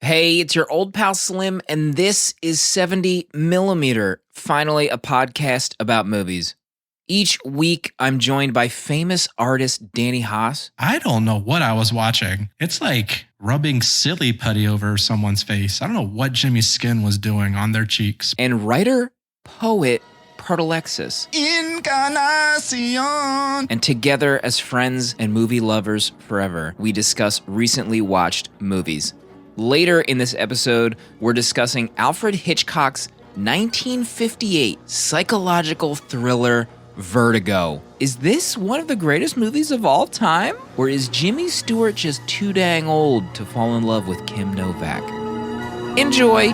Hey, it's your old pal Slim, and this is 70 Millimeter, finally a podcast about movies. Each week, I'm joined by famous artist Danny Haas. I don't know what I was watching. It's like rubbing silly putty over someone's face. I don't know what Jimmy's skin was doing on their cheeks. And writer, poet, Proto. Encarnacion. And together as friends and movie lovers forever, we discuss recently watched movies. Later in this episode, we're discussing Alfred Hitchcock's 1958 psychological thriller, Vertigo. Is this one of the greatest movies of all time? Or is Jimmy Stewart just too dang old to fall in love with Kim Novak? Enjoy!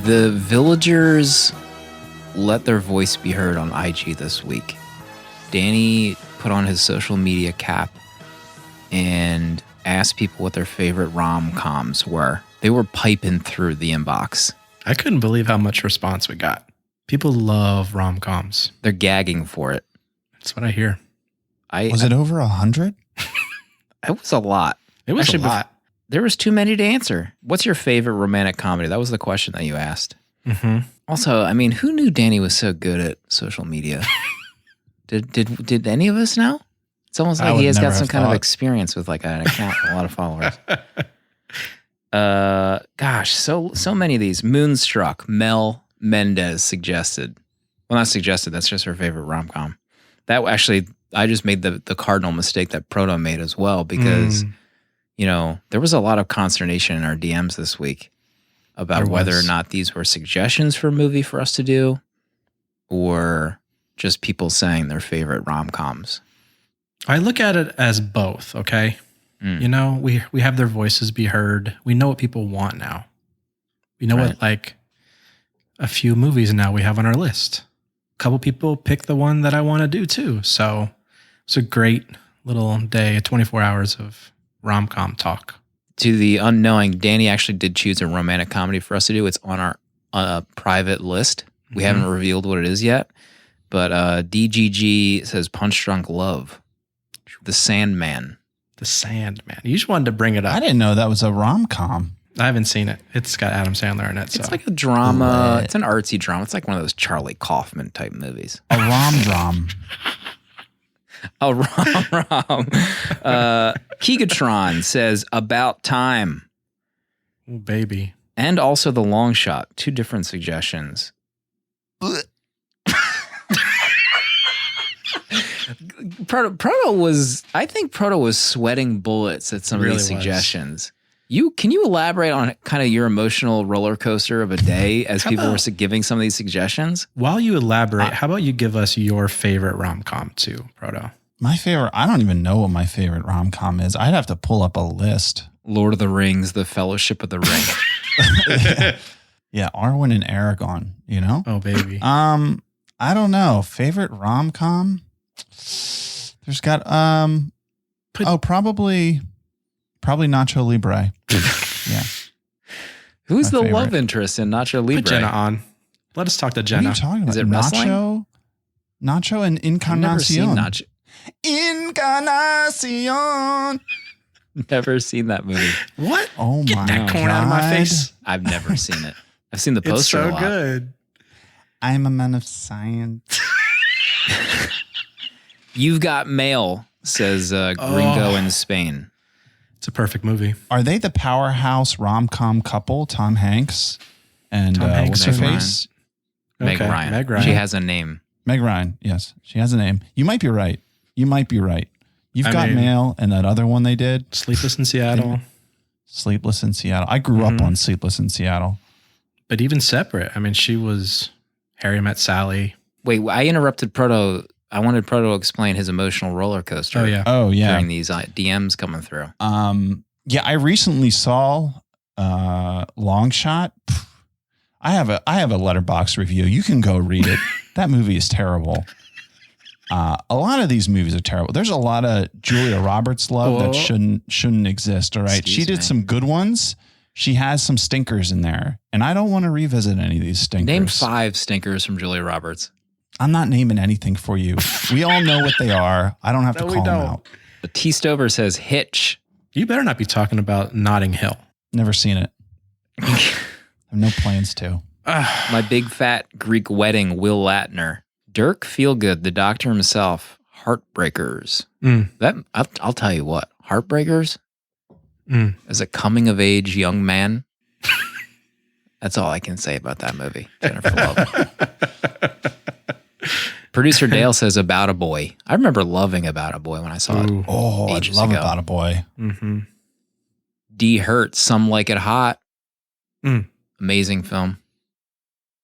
The villagers let their voice be heard on IG this week. Danny put on his social media cap and asked people what their favorite rom-coms were. They were piping through the inbox. I couldn't believe how much response we got. People love rom-coms. They're gagging for it. That's what I hear. Was it over 100? It was a lot. It was Actually, a lot. There was too many to answer. What's your favorite romantic comedy? That was the question that you asked. Mm-hmm. Also, I mean, who knew Danny was so good at social media? Did any of us know? It's almost like he has got some kind of experience with like an account with a lot of followers. Gosh, so many of these. Moonstruck, Mel Mendez suggested. Well, not suggested. That's just her favorite rom-com. That actually, I just made the cardinal mistake that Proto made as well because, you know, there was a lot of consternation in our DMs this week about whether or not these were suggestions for a movie for us to do or just people saying their favorite rom-coms. I look at it as both, okay? You know, we have their voices be heard. We know what people want now. We know what, like, a few movies now we have on our list. A couple people pick the one that I want to do, too. So it's a great little day, 24 hours of rom-com talk. To the unknowing, Danny actually did choose a romantic comedy for us to do. It's on our private list. We haven't revealed what it is yet. But DGG says Punch Drunk Love. The Sandman. The Sandman. You just wanted to bring it up. I didn't know that was a rom-com. I haven't seen it. It's got Adam Sandler in it. So. It's like a drama. It's an artsy drama. It's like one of those Charlie Kaufman type movies. A rom-drom. A rom-rom. Keegatron says About Time. Oh, baby. And also The Long Shot. Two different suggestions. I think Proto was sweating bullets at some of these suggestions. Can you elaborate on kind of your emotional roller coaster of a day as people were giving some of these suggestions? While you elaborate, how about you give us your favorite rom-com too, Proto? My favorite, I don't even know what my favorite rom-com is. I'd have to pull up a list. Lord of the Rings, The Fellowship of the Ring. Yeah, Arwen and Aragorn, you know? Oh, baby. I don't know. Favorite rom-com? There's got, probably Nacho Libre. Yeah. Who's the love interest in Nacho Libre? Put Jenna on. Let us talk to Jenna. What are you talking about? Is it wrestling? Nacho and Encarnacion. Encarnacion. Never seen that movie. What? Oh Get my that corn God. out of my face. I've never seen it. I've seen the poster It's so a lot. good. I'm a man of science. You've Got Mail, says Gringo in Spain. It's a perfect movie. Are they the powerhouse rom-com couple, Tom Hanks and what's her face? Meg Ryan. She has a name. Meg Ryan, yes. She has a name. You might be right. You've Got Mail and that other one they did. Sleepless in Seattle. Sleepless in Seattle. I grew up on Sleepless in Seattle. But even separate. I mean, she was Harry Met Sally. Wait, I interrupted Proto. I wanted Proto to explain his emotional roller coaster. Oh, yeah. During these DMs coming through. Yeah, I recently saw Long Shot. I have a Letterboxd review. You can go read it. That movie is terrible. A lot of these movies are terrible. There's a lot of Julia Roberts love that shouldn't exist. All right. Excuse she did me. some good ones. She has some stinkers in there. And I don't want to revisit any of these stinkers. Name 5 stinkers from Julia Roberts. I'm not naming anything for you. We all know what they are. I don't have to call them out. T. Stover says Hitch. You better not be talking about Notting Hill. Never seen it. I have no plans to. My Big Fat Greek Wedding, Will Latner. Dirk Feelgood, the doctor himself. Heartbreakers. That I'll tell you what. Heartbreakers? As a coming-of-age young man, that's all I can say about that movie. Jennifer Love. Producer Dale says About a Boy. I remember loving About a Boy when I saw it. Oh, I love ago. About a Boy. Mm-hmm. D. Hurt, Some Like It Hot. Amazing film.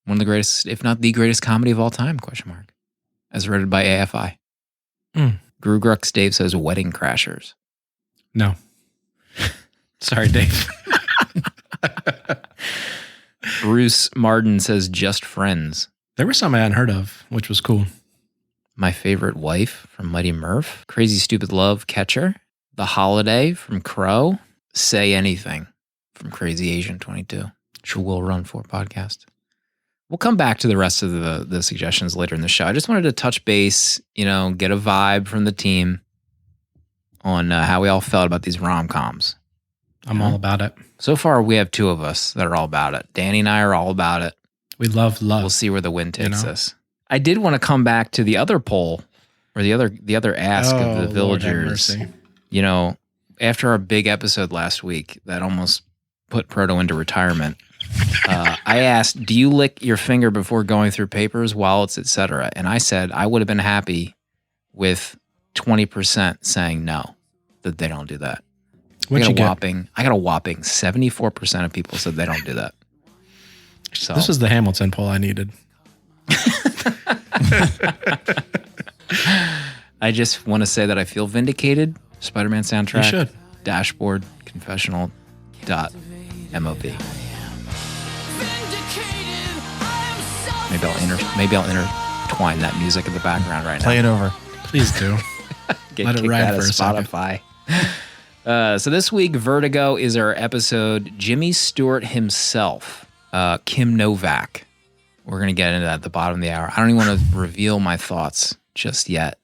One of the greatest, if not the greatest comedy of all time, ? As rated by AFI. Grugrux Dave says Wedding Crashers. No. Sorry, Dave. Bruce Martin says Just Friends. There were some I hadn't heard of, which was cool. My Favorite Wife from Mighty Murph. Crazy Stupid Love, Catcher. The Holiday from Crow. Say Anything from Crazy Asian 22. Which we'll run for podcast. We'll come back to the rest of the suggestions later in the show. I just wanted to touch base, get a vibe from the team on how we all felt about these rom-coms. I'm all about it. So far, we have 2 of us that are all about it. Danny and I are all about it. We love love. We'll see where the wind takes us. I did want to come back to the other poll, or the other ask of the villagers. After our big episode last week that almost put Proto into retirement, I asked, do you lick your finger before going through papers, wallets, etc.? And I said I would have been happy with 20% saying no, that they don't do that. I got a whopping 74% of people said they don't do that. So this is the Hamilton poll I needed. I just want to say that I feel vindicated. Spider-Man soundtrack. You should. Dashboard confessional.mov. Maybe I'll intertwine that music in the background right now. Play it over. Please do. Let it ride for a Spotify. So this week, Vertigo is our episode. Jimmy Stewart himself, Kim Novak. We're going to get into that at the bottom of the hour. I don't even want to reveal my thoughts just yet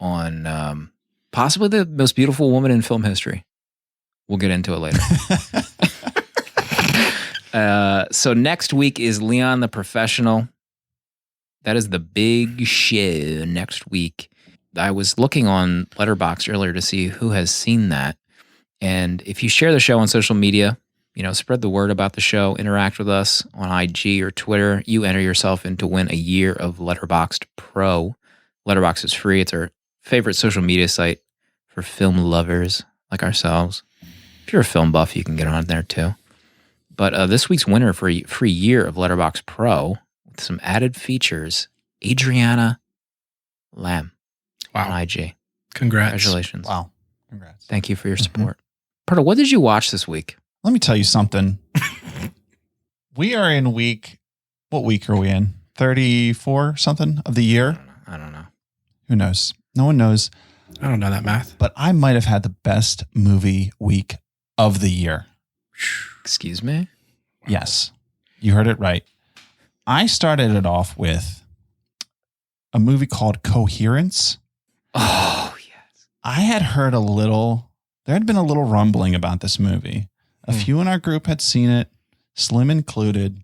on possibly the most beautiful woman in film history. We'll get into it later. So next week is Leon the Professional. That is the big show next week. I was looking on Letterboxd earlier to see who has seen that. And if you share the show on social media, spread the word about the show, interact with us on IG or Twitter, you enter yourself in to win a year of Letterboxd Pro. Letterboxd is free. It's our favorite social media site for film lovers like ourselves. If you're a film buff, you can get on there too. But this week's winner for a free year of Letterboxd Pro with some added features, Adriana Lamb on IG. Congrats. Congratulations. Wow. Congrats. Thank you for your support. Proto, what did you watch this week? Let me tell you something. We are in what week are we in? 34 something of the year? I don't know. Who knows? No one knows. I don't know that math. But I might have had the best movie week of the year. Excuse me? Yes. You heard it right. I started it off with a movie called Coherence. Oh, yes. I had heard there had been a little rumbling about this movie. A few in our group had seen it, Slim included.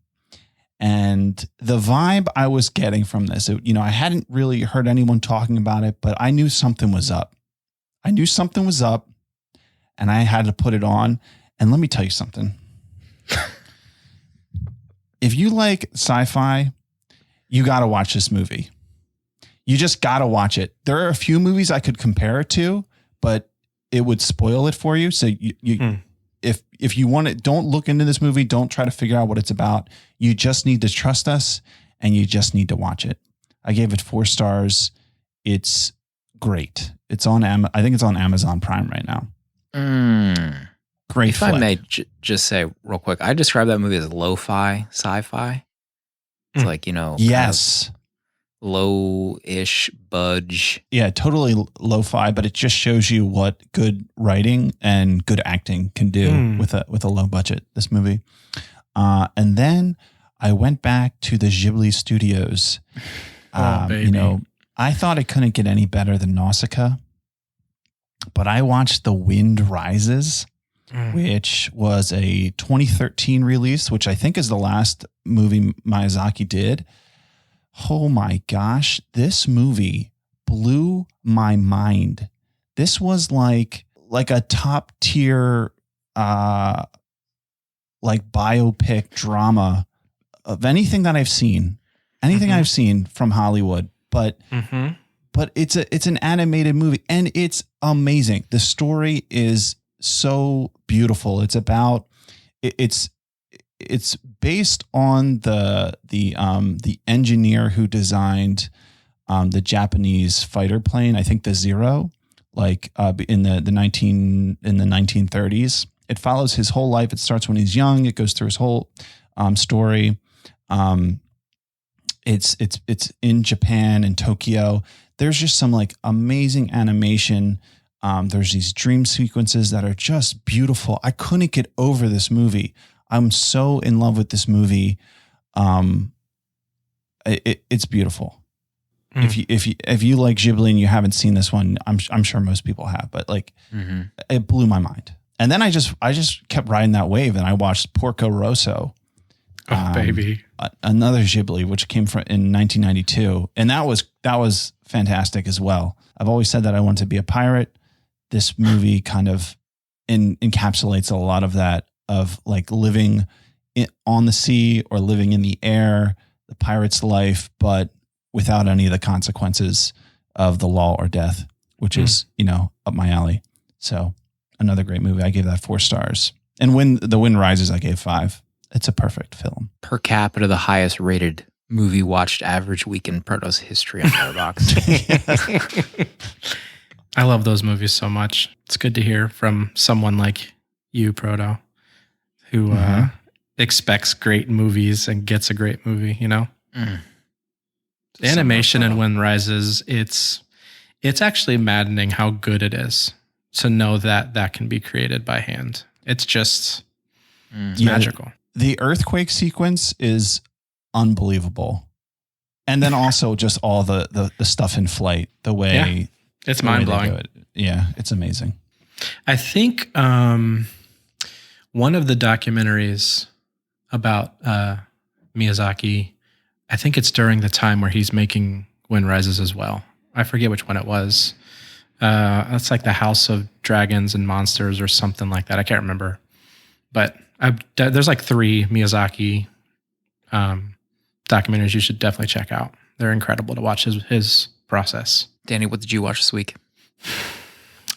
And the vibe I was getting from this, I hadn't really heard anyone talking about it, but I knew something was up. And I had to put it on. And let me tell you something. If you like sci-fi, you got to watch this movie. You just got to watch it. There are a few movies I could compare it to, but it would spoil it for you. So if you want it, don't look into this movie. Don't try to figure out what it's about. You just need to trust us and you just need to watch it. I gave it 4 stars. It's great. It's on I think it's on Amazon Prime right now. Great If flick. I may just say real quick, I describe that movie as lo-fi, sci-fi. It's like, Yes. low-ish budge. Yeah, totally lo-fi, but it just shows you what good writing and good acting can do with a low budget. This movie, and then I went back to the Ghibli Studios. Baby. You know, I thought it couldn't get any better than Nausicaa, but I watched The Wind Rises, which was a 2013 release, which I think is the last movie Miyazaki did. Oh my gosh, this movie blew my mind. This was like a top tier like biopic drama of anything that I've seen. Anything I've seen from Hollywood, but it's an animated movie and it's amazing. The story is so beautiful. It's about it's based on the engineer who designed the Japanese fighter plane. I think the Zero, like in the 1930s. It follows his whole life. It starts when he's young. It goes through his whole story. It's in Japan and Tokyo. There's just some like amazing animation. There's these dream sequences that are just beautiful. I couldn't get over this movie. I'm so in love with this movie. It's beautiful. If you like Ghibli and you haven't seen this one, I'm sure most people have, but like it blew my mind. And then I just kept riding that wave and I watched Porco Rosso. Oh, baby. Another Ghibli, which came from in 1992. And that was fantastic as well. I've always said that I want to be a pirate. This movie kind of encapsulates a lot of that, of like living on the sea or living in the air, the pirate's life, but without any of the consequences of the law or death, which is, up my alley. So another great movie. I gave that 4 stars. And when The Wind Rises, I gave 5. It's a perfect film. Per capita, the highest rated movie watched average week in Proto's history on Letterboxd. I love those movies so much. It's good to hear from someone like you, Proto, who expects great movies and gets a great movie, Animation in Wind Rises, it's actually maddening how good it is to know that can be created by hand. It's just it's magical. The earthquake sequence is unbelievable. And then also just all the stuff in flight, the way it's mind blowing. Yeah, it's amazing. I think one of the documentaries about Miyazaki, I think it's during the time where he's making Wind Rises as well. I forget which one it was. It's like the House of Dragons and Monsters or something like that. I can't remember. But there's like 3 Miyazaki documentaries you should definitely check out. They're incredible to watch his process. Danny, what did you watch this week?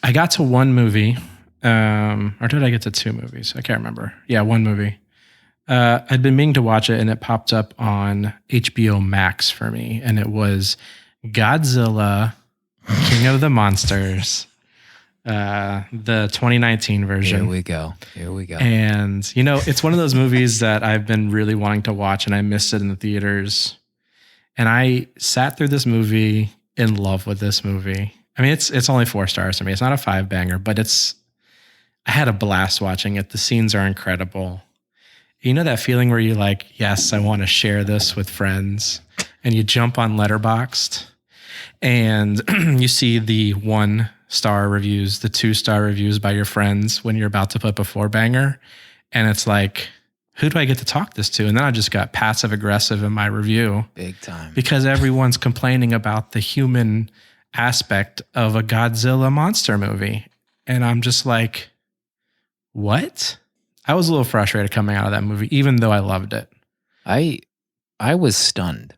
I got to one movie, or did I get to 2 movies? I can't remember. Yeah, one movie. I'd been meaning to watch it, and it popped up on HBO Max for me, and it was Godzilla, King of the Monsters, the 2019 version. Here we go. And, it's one of those movies that I've been really wanting to watch, and I missed it in the theaters. And I sat through this movie in love with this movie. I mean, it's only 4 stars for me. It's not a 5-banger, but I had a blast watching it. The scenes are incredible. You know that feeling where you're like, yes, I want to share this with friends. And you jump on Letterboxd and you see the 1-star reviews, the 2-star reviews by your friends when you're about to put a 4-banger. And it's like, who do I get to talk this to? And then I just got passive aggressive in my review. Big time. Because everyone's complaining about the human aspect of a Godzilla monster movie. And I'm just like, what? I was a little frustrated coming out of that movie, even though I loved it. I was stunned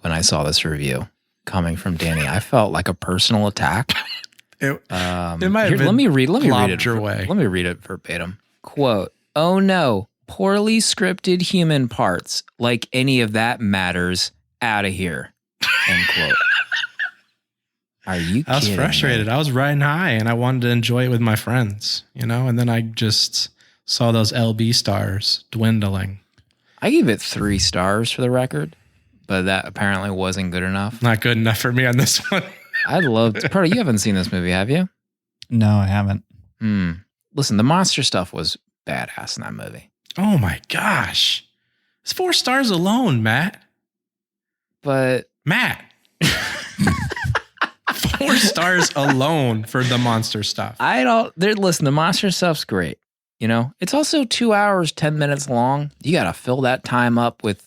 when I saw this review coming from Danny. I felt like a personal attack. It might have been let me read it your way. Let me read it verbatim. Quote, "Oh no, poorly scripted human parts. Like any of that matters. Out of here." End quote. Are you kidding? I was frustrated. Me? I was riding high and I wanted to enjoy it with my friends, and then I just saw those LB stars dwindling. I gave it 3 stars for the record. but that apparently wasn't good enough. Not good enough for me on this one. I'd love to. Proto, you haven't seen this movie, have you? No, I haven't. Listen, the monster stuff was badass in that movie. Oh my gosh. It's 4 stars alone, Matt. But Matt. 4 stars alone for the monster stuff. Listen, the monster stuff's great. You know, it's also 2 hours, 10 minutes long. You got to fill that time up with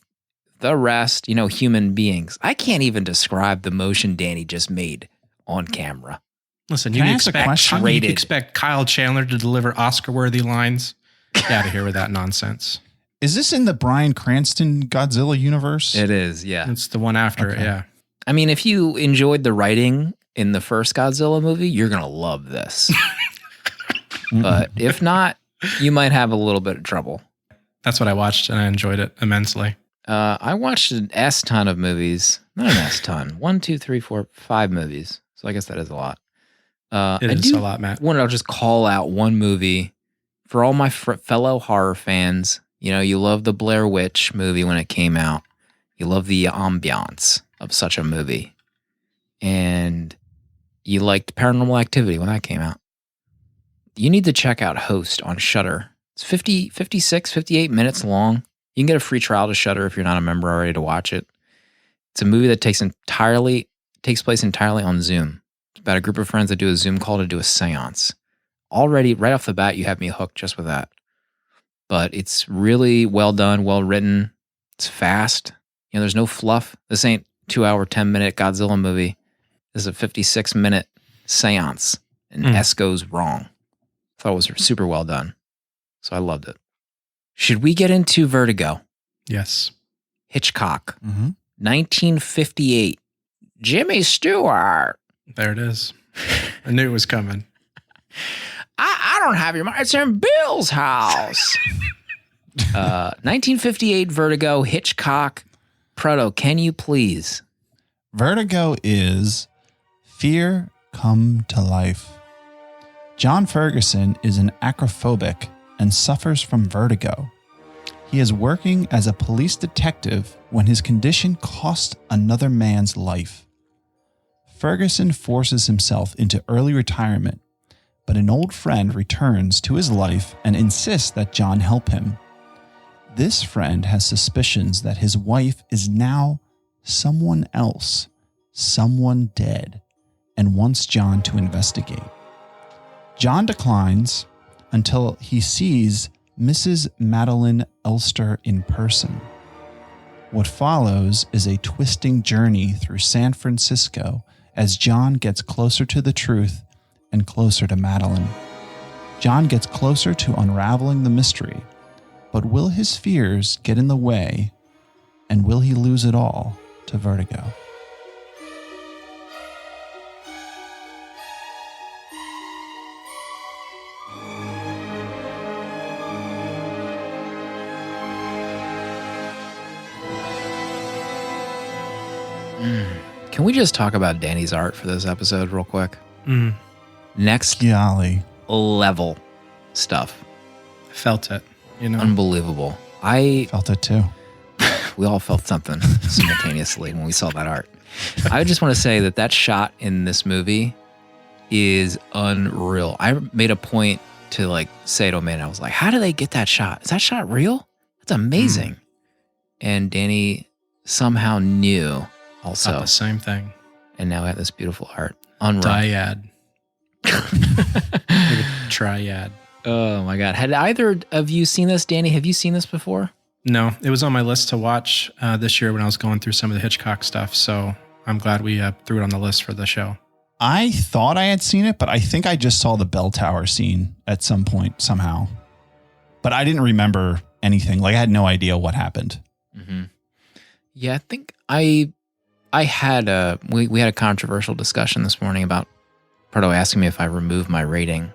the rest, human beings. I can't even describe the motion Danny just made on camera. Listen, you expect Kyle Chandler to deliver Oscar-worthy lines? Get out of here with that nonsense. Is this in the Bryan Cranston Godzilla universe? It is, yeah. It's the one after it, yeah. I mean, if you enjoyed the writing in the first Godzilla movie, you're going to love this. But if not, you might have a little bit of trouble. That's what I watched, and I enjoyed it immensely. I watched an S ton of movies. Not an S ton. 1, 2, 3, 4, 5 movies. So I guess that is a lot. It is a lot, Matt. I'll just call out one movie for all my fellow horror fans. You love the Blair Witch movie when it came out. You love the ambiance of such a movie. And you liked Paranormal Activity when that came out. You need to check out Host on Shudder. It's 56, 58 minutes long. You can get a free trial to Shudder if you're not a member already to watch it. It's a movie that takes place entirely on Zoom. It's about a group of friends that do a Zoom call to do a seance. Already, right off the bat, you have me hooked just with that. But it's really well done, well written. It's fast. There's no fluff. This ain't 2 hour, 10-minute Godzilla movie. This is a 56-minute seance, and S goes wrong. I thought it was super well done. So I loved it. Should we get into Vertigo? Yes. Hitchcock. 1958. Jimmy Stewart. There it is. I knew it was coming. I don't have your money. It's in Bill's house. 1958 Vertigo, Hitchcock. Proto, can you please? Vertigo is fear come to life. John Ferguson is an acrophobic and suffers from vertigo. He is working as a police detective when his condition costs another man's life. Ferguson forces himself into early retirement, but an old friend returns to his life and insists that John help him. This friend has suspicions that his wife is now someone else, someone dead, and wants John to investigate. John declines until he sees Mrs. Madeline Elster in person. What follows is a twisting journey through San Francisco as John gets closer to the truth and closer to Madeline. John gets closer to unraveling the mystery, but will his fears get in the way, and will he lose it all to vertigo? Can we just talk about Danny's art for this episode real quick? Next Golly. level stuff. I felt it, Unbelievable. I felt it too. We all felt something simultaneously when we saw that art. I just want to say that shot in this movie is unreal. I made a point to say to man, I was like, how do they get that shot? Is that shot real? That's amazing. And Danny somehow knew also. Thought the same thing. And now we have this beautiful art. Unreal. Dyad. Triad. Oh my God. Had either of you seen this? Danny, have you seen this before? No, it was on my list to watch this year when I was going through some of the Hitchcock stuff. So I'm glad we threw it on the list for the show. I thought I had seen it, but I think I just saw the bell tower scene at some point somehow. But I didn't remember anything. I had no idea what happened. Mm-hmm. Yeah, I think I had we had a controversial discussion this morning about Proto asking me if I removed my rating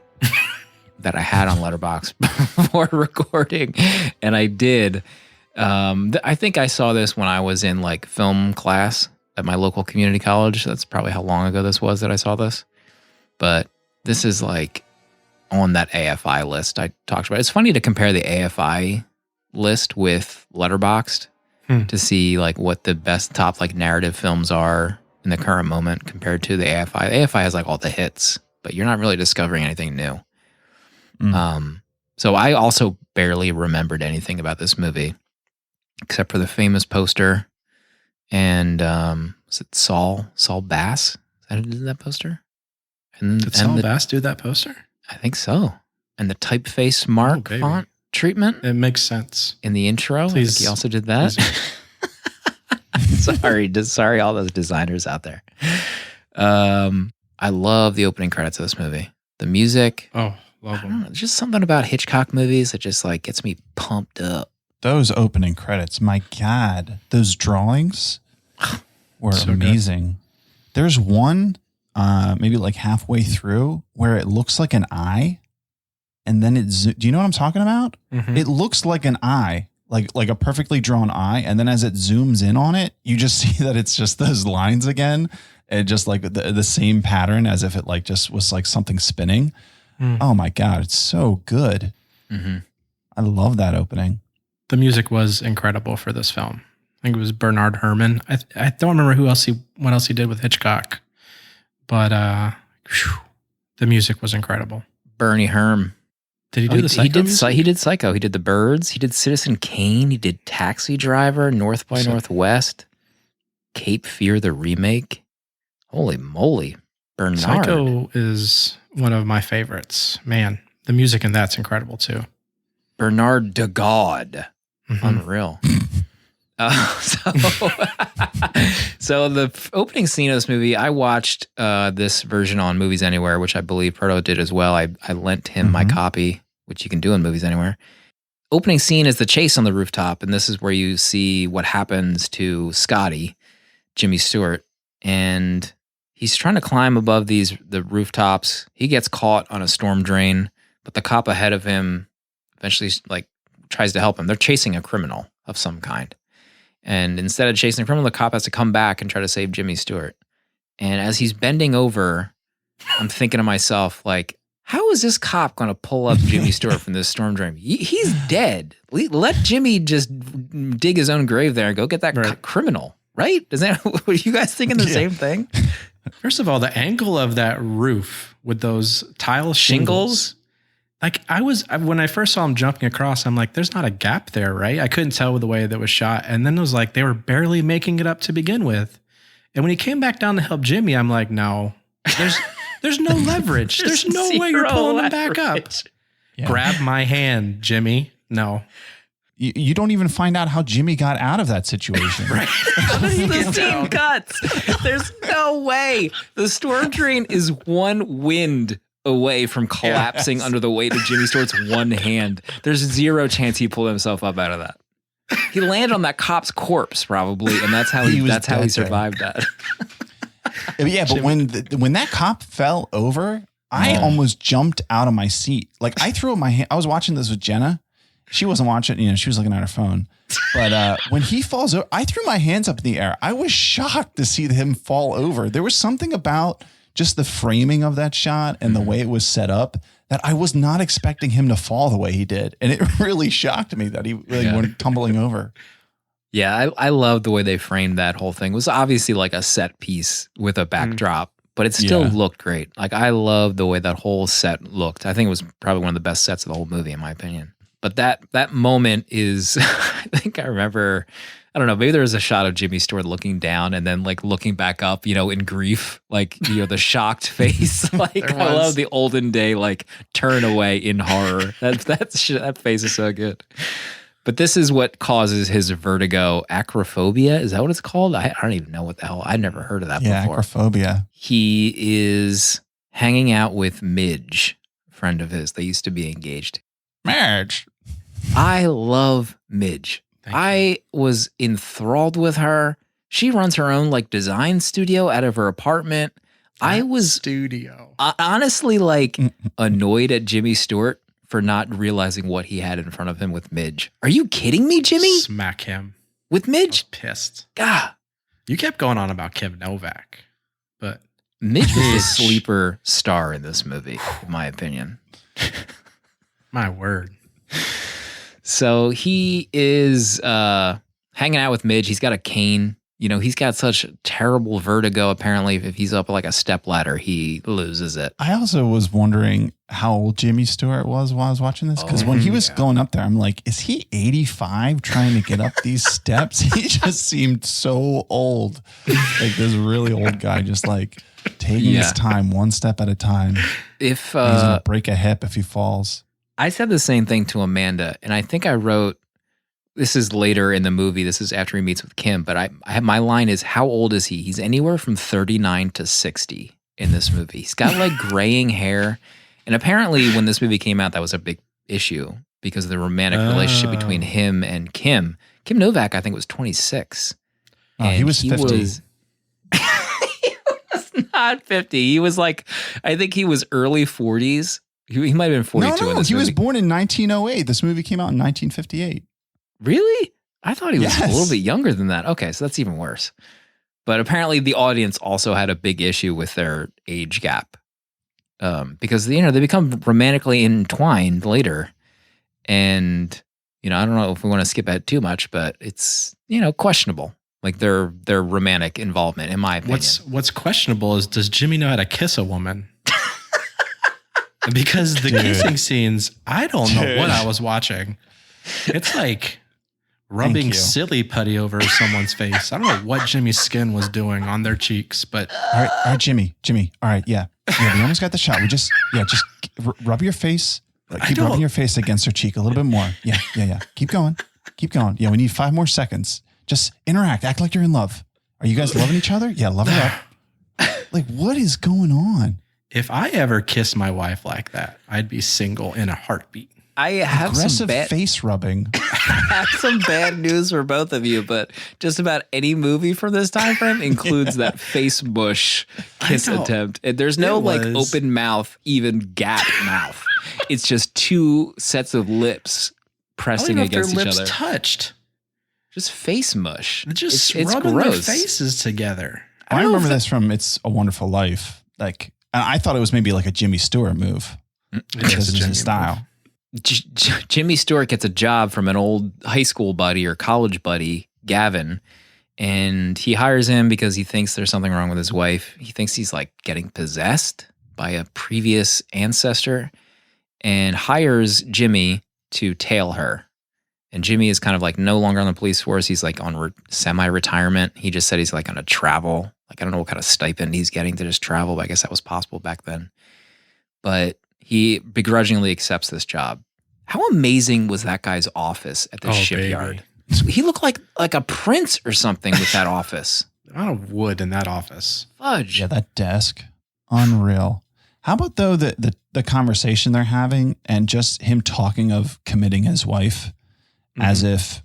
that I had on Letterboxd before recording, and I did. I think I saw this when I was in film class at my local community college. That's probably how long ago this was that I saw this. But this is on that AFI list I talked about. It's funny to compare the AFI list with Letterboxd to see like what the best top like narrative films are in the current moment compared to the AFI. The AFI has like all the hits, but you're not really discovering anything new. So I also barely remembered anything about this movie except for the famous poster and was it Saul Bass? Is that who did that poster? Did Saul Bass do that poster? I think so. And the typeface mark font treatment. It makes sense. In the intro, Please, I think he also did that. Sorry, all those designers out there. I love the opening credits of this movie. The music. Oh, love them. There's just something about Hitchcock movies that just like gets me pumped up. Those opening credits, my God, those drawings were so amazing. Good. There's one, maybe like halfway through, where it looks like an eye, and then do you know what I'm talking about? Mm-hmm. It looks like an eye, like a perfectly drawn eye, and then as it zooms in on it, you just see that it's just those lines again, and just like the same pattern as if it like just was like something spinning. Oh my God, it's so good. Mm-hmm. I love that opening. The music was incredible for this film. I think it was Bernard Herrmann. I don't remember what else he did with Hitchcock, but the music was incredible. Bernie Herm. Did he do the Psycho music? He did Psycho. He did The Birds. He did Citizen Kane. He did Taxi Driver, North by Northwest, Cape Fear the remake. Holy moly, Bernard. Psycho is one of my favorites. Man, the music in that's incredible too. Bernard de God. Mm-hmm. Unreal. So the opening scene of this movie, I watched this version on Movies Anywhere, which I believe Proto did as well. I lent him my copy, which you can do on Movies Anywhere. Opening scene is the chase on the rooftop, and this is where you see what happens to Scotty, Jimmy Stewart, and he's trying to climb above the rooftops. He gets caught on a storm drain, but the cop ahead of him eventually like tries to help him. They're chasing a criminal of some kind. And instead of chasing the criminal, the cop has to come back and try to save Jimmy Stewart. And as he's bending over, I'm thinking to myself, like, how is this cop going to pull up Jimmy Stewart from this storm drain? He's dead. Let Jimmy just dig his own grave there and go get that criminal, right? Were you guys thinking the same thing? First of all, the angle of that roof with those tile shingles. Like when I first saw him jumping across, I'm like, there's not a gap there, right? I couldn't tell with the way that was shot. And then it was like, they were barely making it up to begin with. And when he came back down to help Jimmy, I'm like, no, there's no leverage. There's no way you're pulling him back up. Yeah. Grab my hand, Jimmy. No. You don't even find out how Jimmy got out of that situation. Right. The scene cuts. There's no way. The storm drain is one wind away from collapsing under the weight of Jimmy Stewart's one hand. There's zero chance he pulled himself up out of that. He landed on that cop's corpse probably, and that's how he survived that. Yeah, but when that cop fell over, I almost jumped out of my seat. Like I threw my hand. I was watching this with Jenna. She wasn't watching. She was looking at her phone. But when he falls over, I threw my hands up in the air. I was shocked to see him fall over. There was something about just the framing of that shot and the way it was set up that I was not expecting him to fall the way he did. And it really shocked me that he really went tumbling over. Yeah, I love the way they framed that whole thing. It was obviously like a set piece with a backdrop, but it still looked great. Like I love the way that whole set looked. I think it was probably one of the best sets of the whole movie in my opinion. But that moment is, I think I remember, I don't know, maybe there was a shot of Jimmy Stewart looking down and then like looking back up, in grief, like, the shocked face. Like I love the olden day, like turn away in horror. That face is so good. But this is what causes his vertigo acrophobia. Is that what it's called? I don't even know what the hell. I'd never heard of that before. Acrophobia. He is hanging out with Midge, a friend of his. They used to be engaged. Midge. I love Midge. I was enthralled with her. She runs her own like design studio out of her apartment. I was honestly like annoyed at Jimmy Stewart for not realizing what he had in front of him with Midge. Are you kidding me, Jimmy? Smack him. With Midge? I was pissed. God. You kept going on about Kim Novak, but Midge was the sleeper star in this movie, in my opinion. My word. So he is hanging out with Midge. He's got a cane. You know, he's got such terrible vertigo. Apparently, if he's up like a step ladder, he loses it. I also was wondering how old Jimmy Stewart was while I was watching this. Because when he was going up there, I'm like, is he 85 trying to get up these steps? He just seemed so old. Like this really old guy, just like taking his time one step at a time. If he's going to break a hip if he falls. I said the same thing to Amanda, and I think I wrote, this is later in the movie. This is after he meets with Kim. But I have, my line is, how old is he? He's anywhere from 39 to 60 in this movie. He's got like graying hair. And apparently when this movie came out, that was a big issue because of the romantic relationship between him and Kim. Kim Novak, I think, was 26. Oh, he was 50. He was not 50. He was like, I think he was early 40s. He might have been 42 in this he movie. was born in 1908. This movie came out in 1958. Really? I thought he was a little bit younger than that. Okay, so that's even worse. But apparently the audience also had a big issue with their age gap. Because, you know, they become romantically entwined later. And, you know, I don't know if we want to skip ahead too much, but it's, you know, questionable. Like their romantic involvement, in my opinion. What's questionable is, does Jimmy know how to kiss a woman? Because the kissing scenes, I don't know what I was watching. It's like rubbing silly putty over someone's face. I don't know what Jimmy's skin was doing on their cheeks, but all right, Jimmy. All right, yeah, we almost got the shot. We just rub your face. Keep rubbing your face against her cheek a little bit more. Yeah. Keep going. Yeah, we need 5 more seconds. Just interact. Act like you're in love. Are you guys loving each other? Yeah, love her up. Like, what is going on? If I ever kiss my wife like that, I'd be single in a heartbeat. I have aggressive face rubbing. I have some bad news for both of you, but just about any movie from this time frame includes that face mush kiss attempt. And there's no like open mouth, even gap mouth. It's just 2 sets of lips pressing against each other. Their lips touched. Just face mush. Just rubbing their faces together. I remember this from It's a Wonderful Life. Like, I thought it was maybe like a Jimmy Stewart move. Because it's his style. Jimmy Stewart gets a job from an old high school buddy or college buddy, Gavin, and he hires him because he thinks there's something wrong with his wife. He thinks he's like getting possessed by a previous ancestor and hires Jimmy to tail her. And Jimmy is kind of like no longer on the police force. He's like on semi-retirement. He just said he's like on a travel. Like, I don't know what kind of stipend he's getting to just travel, but I guess that was possible back then. But he begrudgingly accepts this job. How amazing was that guy's office at the shipyard? Baby. He looked like a prince or something with that office. A lot of wood in that office. Fudge. Yeah, that desk. Unreal. How about though the conversation they're having and just him talking of committing his wife as if,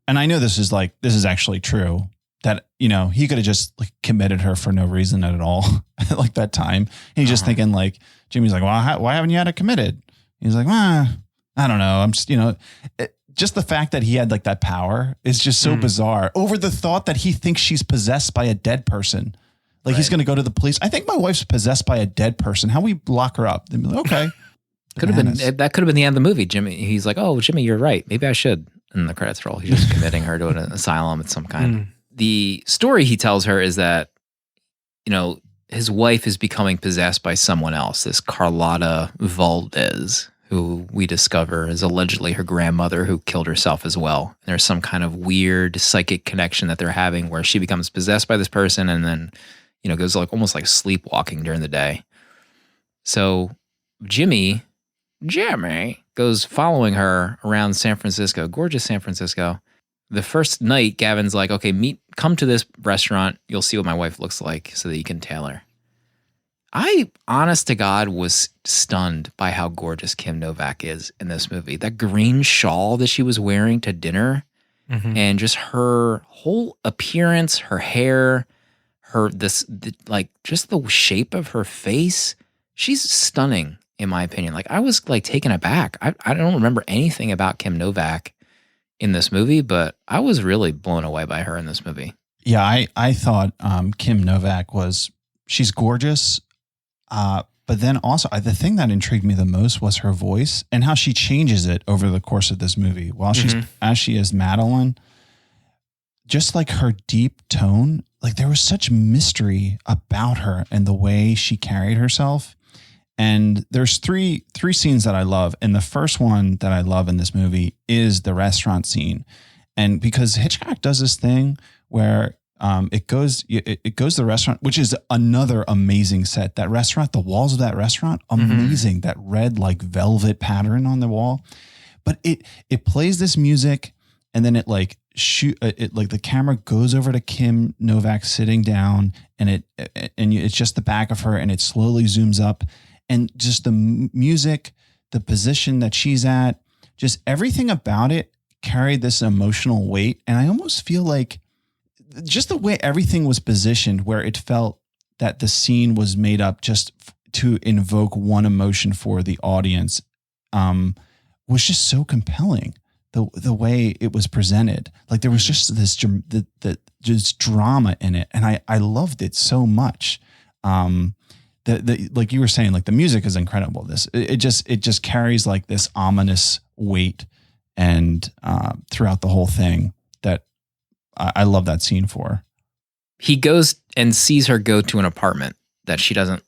and I know this is actually true, that, you know, he could have just like committed her for no reason at all at like that time. And he's just thinking like, Jimmy's like, well, why haven't you had it committed? He's like, I don't know. I'm just, you know, just the fact that he had like that power is just so bizarre over the thought that he thinks she's possessed by a dead person. Like he's going to go to the police. I think my wife's possessed by a dead person. How we lock her up? They'd be like, okay. That could have been the end of the movie. Jimmy, he's like, oh, Jimmy, you're right. Maybe I should. And the credits roll. He's just committing her to an asylum of some kind. The story he tells her is that, you know, his wife is becoming possessed by someone else, this Carlotta Valdez, who we discover is allegedly her grandmother who killed herself as well. And there's some kind of weird psychic connection that they're having where she becomes possessed by this person and then, you know, goes like almost like sleepwalking during the day. So Jimmy goes following her around San Francisco, gorgeous San Francisco. The first night, Gavin's like, okay, come to this restaurant. You'll see what my wife looks like so that you can tail her. I, honest to God, was stunned by how gorgeous Kim Novak is in this movie. That green shawl that she was wearing to dinner and just her whole appearance, her hair, just the shape of her face. She's stunning, in my opinion. Like, I was like taken aback. I don't remember anything about Kim Novak in this movie, but I was really blown away by her in this movie. Yeah, I thought Kim Novak she's gorgeous. But then also the thing that intrigued me the most was her voice and how she changes it over the course of this movie. While as she is Madeline, just like her deep tone, like there was such mystery about her and the way she carried herself. And there's three scenes that I love. And the first one that I love in this movie is the restaurant scene. And because Hitchcock does this thing where it goes to the restaurant, which is another amazing set. That restaurant, the walls of that restaurant, amazing. That red like velvet pattern on the wall. But it plays this music, and then it like the camera goes over to Kim Novak sitting down, and it's just the back of her, and it slowly zooms up, and just the music, the position that she's at, just everything about it carried this emotional weight. And I almost feel like just the way everything was positioned, where it felt that the scene was made up just to invoke one emotion for the audience, was just so compelling. The way it was presented, like there was just this just drama in it, and I loved it so much. Like you were saying, like the music is incredible. It just carries like this ominous weight, and throughout the whole thing, that I love that scene for. He goes and sees her go to an apartment that he doesn't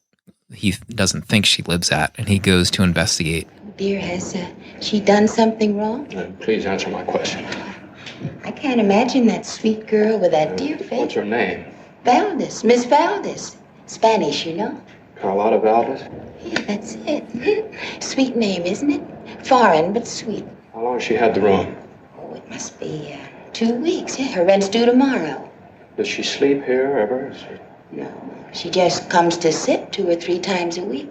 think she lives at, and he goes to investigate. Dear, has she done something wrong? Please answer my question. I can't imagine that sweet girl with that dear face. What's her name? Valdez, Miss Valdez. Spanish, you know. Carlotta Valdez? Yeah, that's it. Sweet name, isn't it? Foreign, but sweet. How long has she had the room? Oh, it must be 2 weeks. Yeah, her rent's due tomorrow. Does she sleep here ever? No, she just comes to sit 2 or 3 times a week.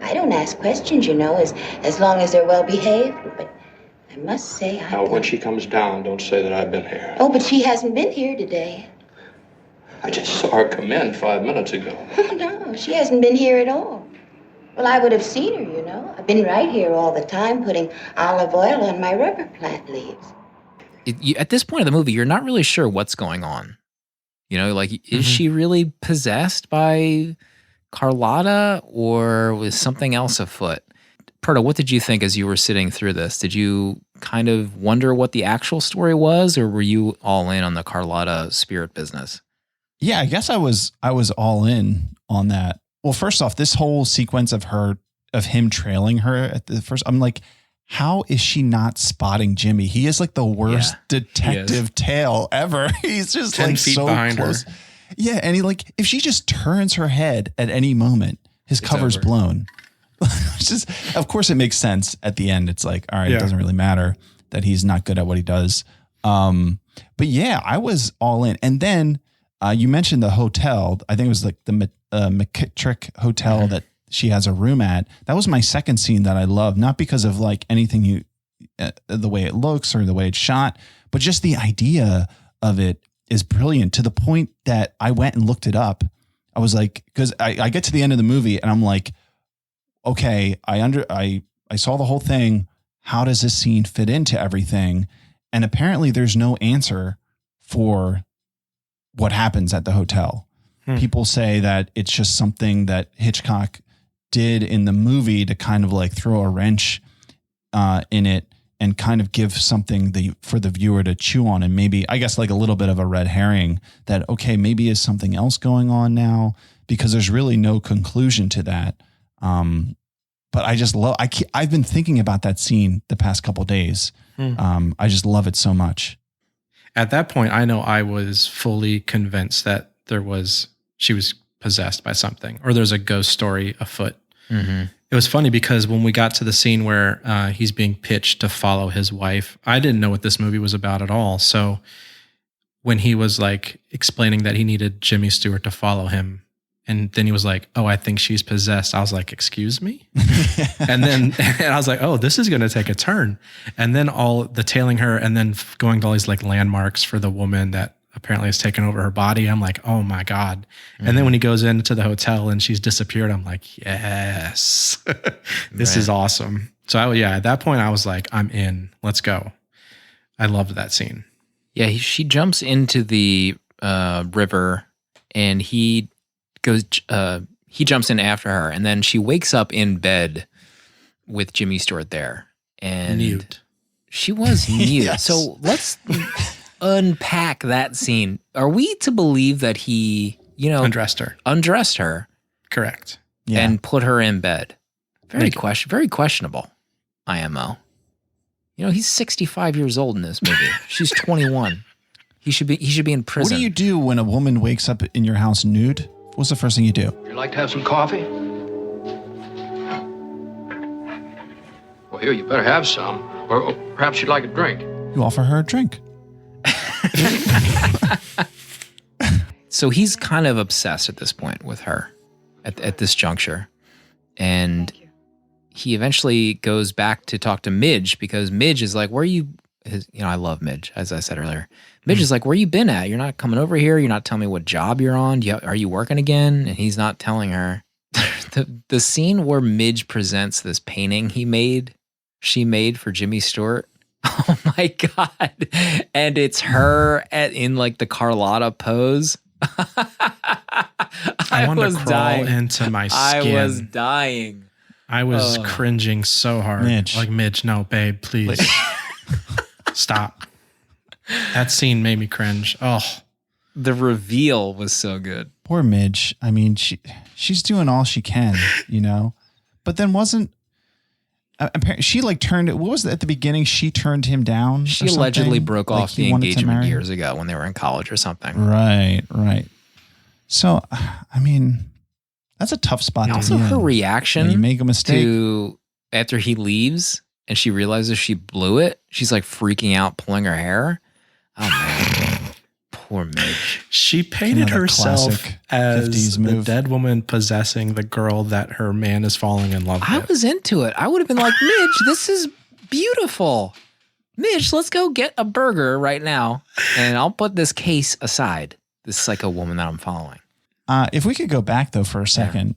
I don't ask questions, you know, as long as they're well behaved. But I must say, Now, when she comes down, don't say that I've been here. Oh, but she hasn't been here today. I just saw her come in 5 minutes ago. Oh, no, she hasn't been here at all. Well, I would have seen her, you know. I've been right here all the time putting olive oil on my rubber plant leaves. At this point of the movie, you're not really sure what's going on. You know, like, is she really possessed by Carlotta, or was something else afoot? Proto, what did you think as you were sitting through this? Did you kind of wonder what the actual story was, or were you all in on the Carlotta spirit business? Yeah, I guess I was all in on that. Well, first off, this whole sequence of him trailing her at the first, I'm like, how is she not spotting Jimmy? He is like the worst detective tail ever. He's just 10 like feet so behind close. her. Yeah, and he like, if she just turns her head at any moment, his cover's over. blown. Just, of course, it makes sense at the end. It's like, all right, it doesn't really matter that he's not good at what he does. But yeah, I was all in. And then you mentioned the hotel. I think it was like the McKittrick Hotel that she has a room at. That was my second scene that I loved, not because of like anything the way it looks or the way it's shot, but just the idea of it is brilliant, to the point that I went and looked it up. I was like, because I get to the end of the movie and I'm like, okay, I saw the whole thing. How does this scene fit into everything? And apparently there's no answer for what happens at the hotel. People say that it's just something that Hitchcock did in the movie to kind of like throw a wrench in it and kind of give something for the viewer to chew on, and maybe, I guess, like a little bit of a red herring that, okay, maybe is something else going on now, because there's really no conclusion to that. But I just love, I've been thinking about that scene the past couple of days. I just love it so much. At that point, I know I was fully convinced that she was possessed by something, or there's a ghost story afoot. It was funny because when we got to the scene where he's being pitched to follow his wife, I didn't know what this movie was about at all. So when he was like explaining that he needed Jimmy Stewart to follow him, and then he was like, "Oh, I think she's possessed," I was like, "Excuse me?" and I was like, "Oh, this is going to take a turn." And then all the tailing her, and then going to all these like landmarks for the woman that apparently has taken over her body. I'm like, oh my God. And then when he goes into the hotel and she's disappeared, I'm like, yes, this is awesome. So at that point I was like, I'm in, let's go. I loved that scene. Yeah. She jumps into the river, and he jumps in after her, and then she wakes up in bed with Jimmy Stewart there, and mute. She was mute. Yes. So unpack that scene. Are we to believe that he, Undressed her. Correct. Yeah. and put her in bed? Very questionable. IMO. He's 65 years old in this movie. She's 21. He should be in prison. What do you do when a woman wakes up in your house nude? What's the first thing you do? Would you like to have some coffee? Well, here, you better have some. Or perhaps you'd like a drink. You offer her a drink. So he's kind of obsessed at this point with her at this juncture. And he eventually goes back to talk to Midge because Midge is like, where are you? I love Midge, as I said earlier. Midge is like, where you been at? You're not coming over here. You're not telling me what job you're on. Are you working again? And he's not telling her. The scene where Midge presents this painting she made for Jimmy Stewart. Oh my God. And it's her in like the Carlotta pose. I want to crawl into my skin. I was dying. I was cringing so hard. Midge. Like, Midge, no, babe, please. Stop. That scene made me cringe. Oh. The reveal was so good. Poor Midge. I mean, she's doing all she can, but then wasn't. Apparently, she turned. What was that at the beginning? She turned him down. She allegedly broke off the wanted to engagement marry her? years ago when they were in college or something. Right. So, I mean, that's a tough spot to Also, be her in. reaction When you make a mistake. after he leaves and she realizes she blew it, she's like freaking out, pulling her hair. Oh man, poor Midge. She painted Another herself classic as 50s the move. dead woman possessing the girl that her man is falling in love I with. was into it. I would have been like, Midge, this is beautiful. Midge, let's go get a burger right now, and I'll put this case aside. This psycho woman that I'm following. If we could go back though for a second,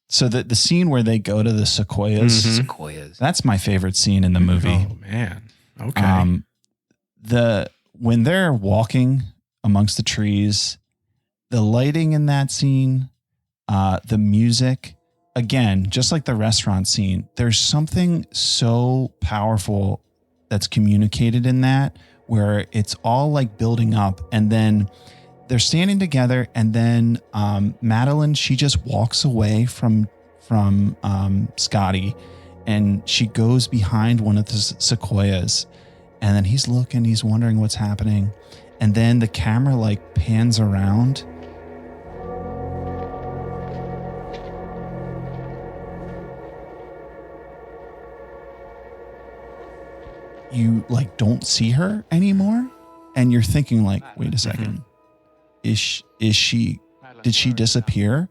so the scene where they go to the sequoias, Sequoias. that's my favorite scene in the movie. Oh man. Okay. When they're walking amongst the trees, the lighting in that scene, the music, again, just like the restaurant scene, there's something so powerful that's communicated in that where it's all like building up, and then they're standing together, and then Madeline, she just walks away from Scotty, and she goes behind one of the sequoias, and then he's wondering what's happening, and then the camera like pans around. You like don't see her anymore, and you're thinking like, wait a second. Did she disappear?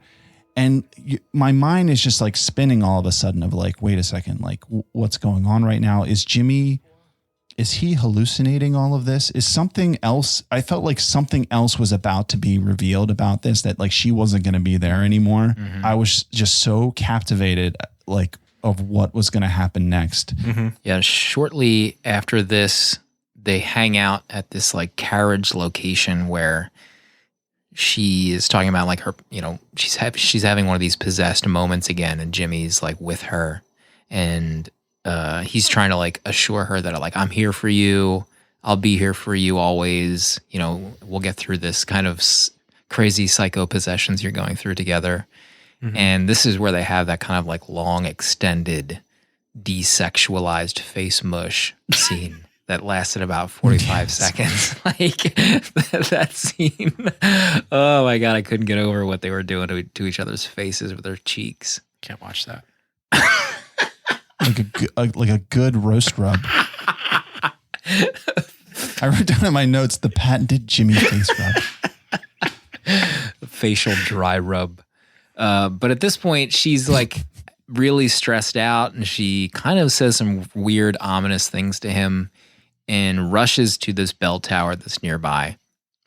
And my mind is just like spinning all of a sudden of like, wait a second, like what's going on right now? Is he hallucinating all of this? Is something else? I felt like something else was about to be revealed about this, that like she wasn't going to be there anymore. I was just so captivated like of what was going to happen next. Yeah, shortly after this, they hang out at this like carriage location where she is talking about like her, she's having one of these possessed moments again, and Jimmy's like with her, and he's trying to like assure her that like, I'm here for you, I'll be here for you always. We'll get through this kind of crazy psycho possessions you're going through together. And this is where they have that kind of like long extended desexualized face mush scene that lasted about 45 seconds. Like that scene. Oh my God, I couldn't get over what they were doing to each other's faces with their cheeks. Can't watch that. like a good roast rub. I wrote down in my notes the patented Jimmy face rub. Facial dry rub. But at this point, she's like really stressed out, and she kind of says some weird, ominous things to him and rushes to this bell tower that's nearby.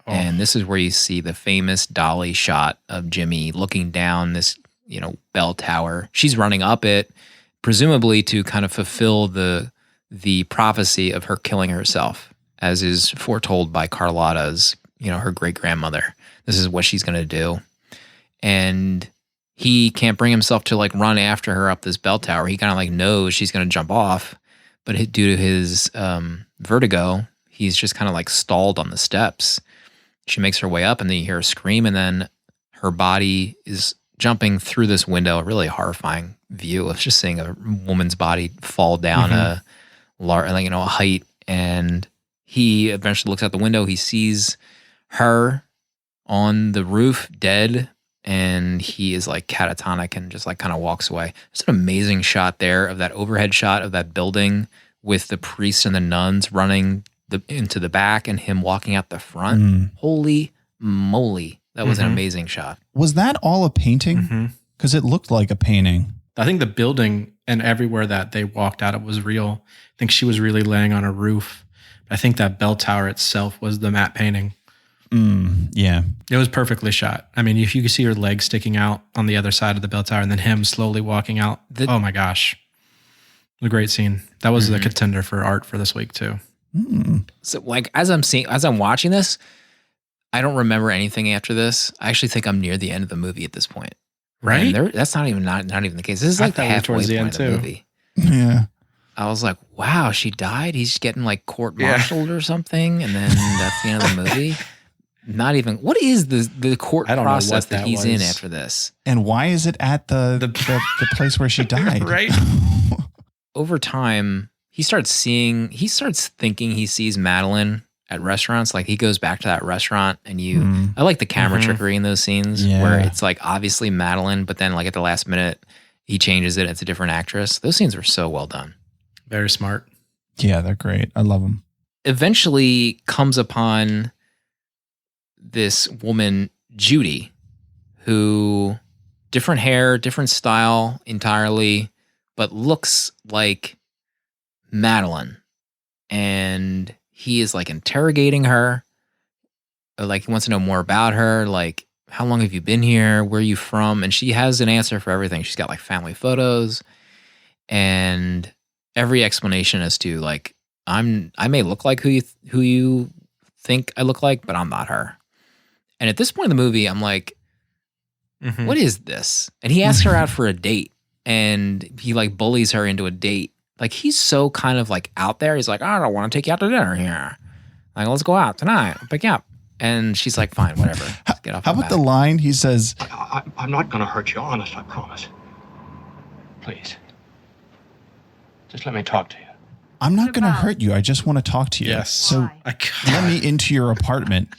And this is where you see the famous dolly shot of Jimmy looking down this, bell tower. She's running up it, presumably to kind of fulfill the prophecy of her killing herself, as is foretold by Carlotta's, her great-grandmother. This is what she's going to do. And he can't bring himself to like run after her up this bell tower. He kind of like knows she's going to jump off, but due to his vertigo, he's just kind of like stalled on the steps. She makes her way up, and then you hear her scream, and then her body is jumping through this window. A really horrifying view of just seeing a woman's body fall down a height. And he eventually looks out the window. He sees her on the roof, dead, and he is like catatonic and just like kind of walks away. There's an amazing shot there of that overhead shot of that building with the priests and the nuns running into the back and him walking out the front. Holy moly. That was an amazing shot. Was that all a painting? Because it looked like a painting. I think the building and everywhere that they walked out of was real. I think she was really laying on a roof. I think that bell tower itself was the matte painting. Yeah. It was perfectly shot. I mean, if you could see her legs sticking out on the other side of the bell tower and then him slowly walking out. Oh my gosh. A great scene. That was the contender for art for this week too. So like as I'm watching this, I don't remember anything after this. I actually think I'm near the end of the movie at this point. Right? That's not even the case. This is like the halfway point of the movie. Yeah. I was like, wow, she died. He's getting like court-martialed or something, and then that's the end of the movie. Not even. What is the court process that he's in after this? And why is it at the place where she died? Right. Over time, he starts thinking he sees Madeline at restaurants. Like he goes back to that restaurant, and I like the camera trickery in those scenes where it's like obviously Madeline, but then like at the last minute he changes it. It's a different actress. Those scenes were so well done. Very smart. Yeah, they're great. I love them. Eventually comes upon this woman, Judy, who different hair, different style entirely, but looks like Madeline. And he is like interrogating her. Like he wants to know more about her. Like, how long have you been here? Where are you from? And she has an answer for everything. She's got like family photos and every explanation as to like, I may look like who you think I look like, but I'm not her. And at this point in the movie, I'm like, what is this? And he asks her out for a date, and he like bullies her into a date. Like he's so kind of like out there. He's like, I don't want to take you out to dinner here. Like, let's go out tonight. I'll pick you up. And she's like, fine, whatever. Let's get off. How about the line he says? I'm not going to hurt you, honest, I promise. Please. Just let me talk to you. I'm not going to hurt you. I just want to talk to you. Yes. So let me into your apartment.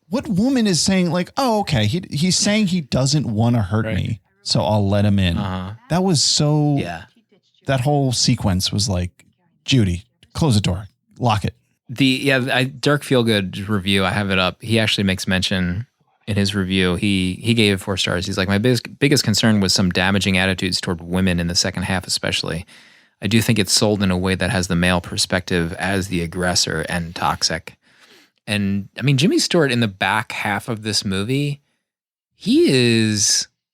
What woman is saying like, oh, okay. He's saying he doesn't want to hurt me, so I'll let him in. That was so. Yeah. That whole sequence was like, Judy, close the door, lock it. Dirk Feelgood's review, I have it up. He actually makes mention in his review. He gave it 4 stars. He's like, my biggest concern was some damaging attitudes toward women in the second half, especially. I do think it's sold in a way that has the male perspective as the aggressor and toxic. And I mean, Jimmy Stewart in the back half of this movie, he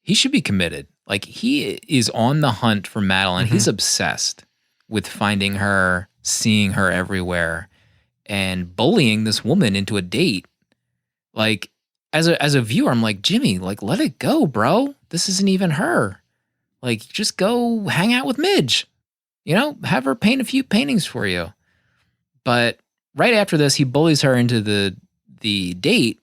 should be committed. Like he is on the hunt for Madeline. He's obsessed with finding her, seeing her everywhere, and bullying this woman into a date. Like as a viewer, I'm like, Jimmy, like let it go, bro. This isn't even her. Like just go hang out with Midge. You know, have her paint a few paintings for you. But right after this, he bullies her into the date.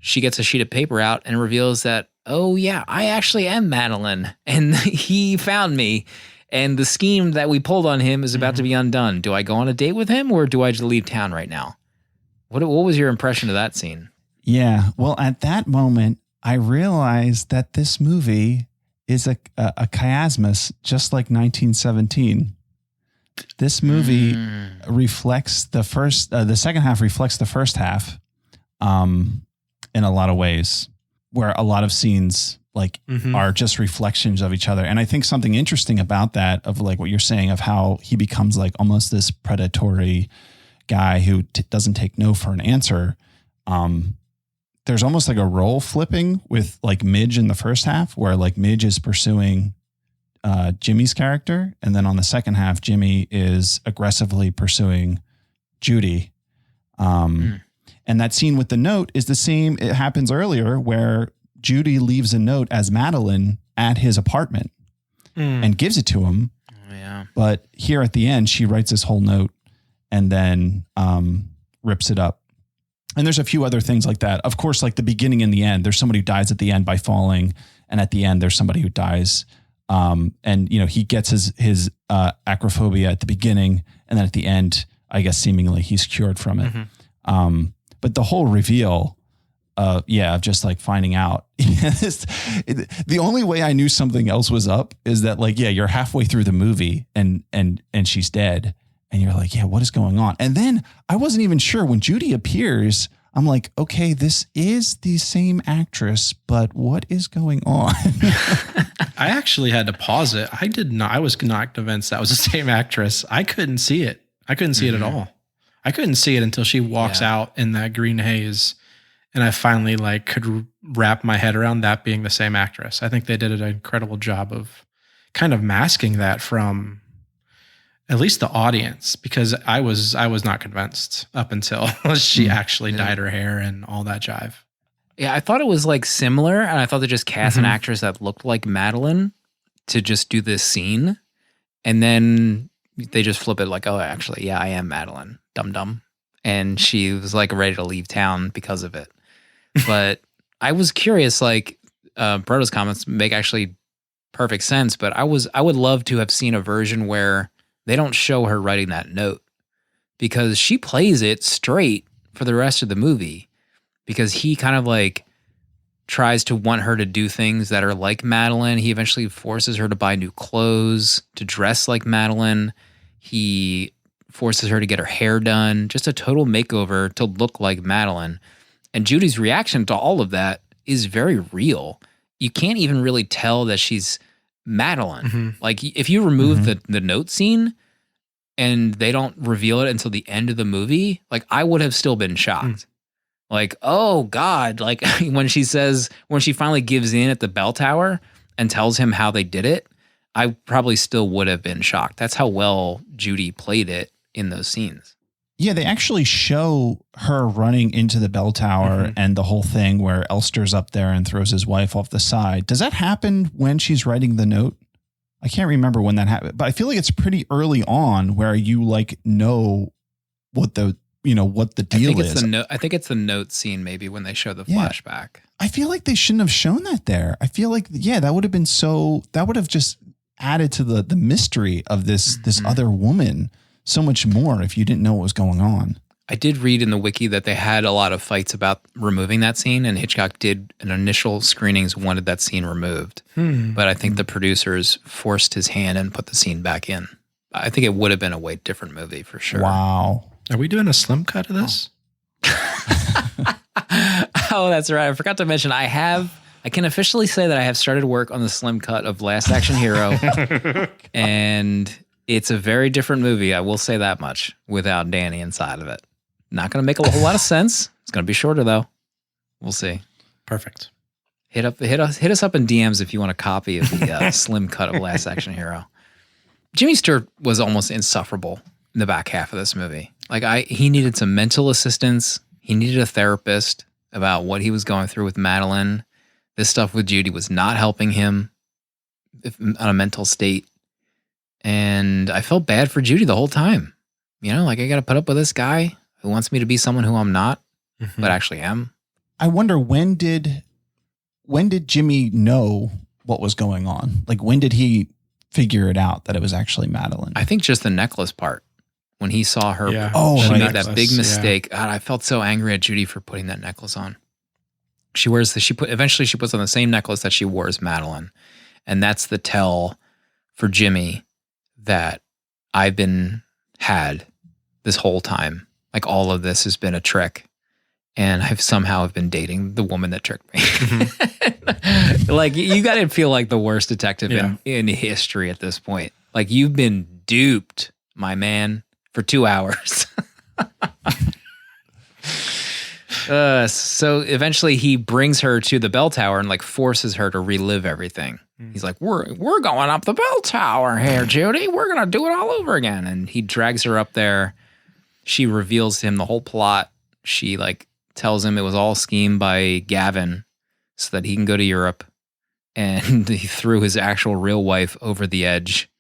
She gets a sheet of paper out and reveals that, oh yeah, I actually am Madeline, and he found me, and the scheme that we pulled on him is about to be undone. Do I go on a date with him, or do I just leave town right now? What was your impression of that scene? Yeah, well, at that moment, I realized that this movie is a chiasmus, just like 1917. This movie reflects the second half reflects the first half, in a lot of ways, where a lot of scenes like are just reflections of each other. And I think something interesting about that, of like what you're saying, of how he becomes like almost this predatory guy who doesn't take no for an answer. There's almost like a role flipping with like Midge in the first half, where like Midge is pursuing Jimmy's character. And then on the second half, Jimmy is aggressively pursuing Judy. And that scene with the note is the same. It happens earlier where Judy leaves a note as Madeline at his apartment and gives it to him. Yeah. But here at the end, she writes this whole note and then rips it up. And there's a few other things like that. Of course, like the beginning and the end, there's somebody who dies at the end by falling. And at the end, there's somebody who dies. And, you know, he gets his acrophobia at the beginning. And then at the end, I guess seemingly he's cured from it. But the whole reveal, of just like finding out. The only way I knew something else was up is that like, you're halfway through the movie and she's dead. And you're like, what is going on? And then I wasn't even sure when Judy appears. I'm like, okay, this is the same actress, but what is going on? I actually had to pause it. I was not convinced that was the same actress. I couldn't see it. I couldn't see it at all. I couldn't see it until she walks out in that green haze. And I finally like could wrap my head around that being the same actress. I think they did an incredible job of kind of masking that from at least the audience, because I was not convinced up until she actually dyed her hair and all that jive. Yeah, I thought it was like similar, and I thought they just cast an actress that looked like Madeline to just do this scene, and then they just flip it like, oh, actually, I am Madeline, dum. And she was like ready to leave town because of it. But I was curious, like Proto's comments make actually perfect sense, but I would love to have seen a version where they don't show her writing that note, because she plays it straight for the rest of the movie, because he kind of like tries to want her to do things that are like Madeline. He eventually forces her to buy new clothes, to dress like Madeline. He forces her to get her hair done, just a total makeover to look like Madeline. And Judy's reaction to all of that is very real. You can't even really tell that she's Madeline. Like if you remove the note scene and they don't reveal it until the end of the movie, like I would have still been shocked. Like, oh God, like when she finally gives in at the bell tower and tells him how they did it, I probably still would have been shocked. That's how well Judy played it in those scenes. Yeah, they actually show her running into the bell tower and the whole thing where Elster's up there and throws his wife off the side. Does that happen when she's writing the note? I can't remember when that happened, but I feel like it's pretty early on where you like know what the deal is. I think it's the note scene maybe when they show the flashback. I feel like they shouldn't have shown that there. I feel like, that would have just added to the mystery of this other woman so much more if you didn't know what was going on. I did read in the wiki that they had a lot of fights about removing that scene, and Hitchcock did an initial screenings wanted that scene removed. But I think the producers forced his hand and put the scene back in. I think it would have been a way different movie for sure. Wow. Are we doing a slim cut of this? Oh, that's right. I forgot to mention I can officially say that I have started work on the slim cut of Last Action Hero. And it's a very different movie, I will say that much, without Danny inside of it. Not going to make a whole lot of sense. It's going to be shorter, though. We'll see. Perfect. Hit us up in DMs if you want a copy of the slim cut of Last Action Hero. Jimmy Stewart was almost insufferable in the back half of this movie. Like he needed some mental assistance. He needed a therapist about what he was going through with Madeline. This stuff with Judy was not helping him on a mental state. And I felt bad for Judy the whole time. You know, like I got to put up with this guy who wants me to be someone who I'm not, but actually am. I wonder when did Jimmy know what was going on? Like when did he figure it out that it was actually Madeline? I think just the necklace part. When he saw her, Yeah. she right. made that big mistake. God, I felt so angry at Judy for putting that necklace on. Eventually she puts on the same necklace that she wore as Madeline. And that's the tell for Jimmy that I've been had this whole time. Like all of this has been a trick. And I've somehow been dating the woman that tricked me. Like you got to feel like the worst detective in history at this point. Like you've been duped, my man, for 2 hours. So eventually he brings her to the bell tower and like forces her to relive everything. He's like, we're going up the bell tower here, Judy. We're going to do it all over again. And he drags her up there. She reveals to him the whole plot. She like tells him it was all schemed by Gavin so that he can go to Europe. And he threw his actual real wife over the edge.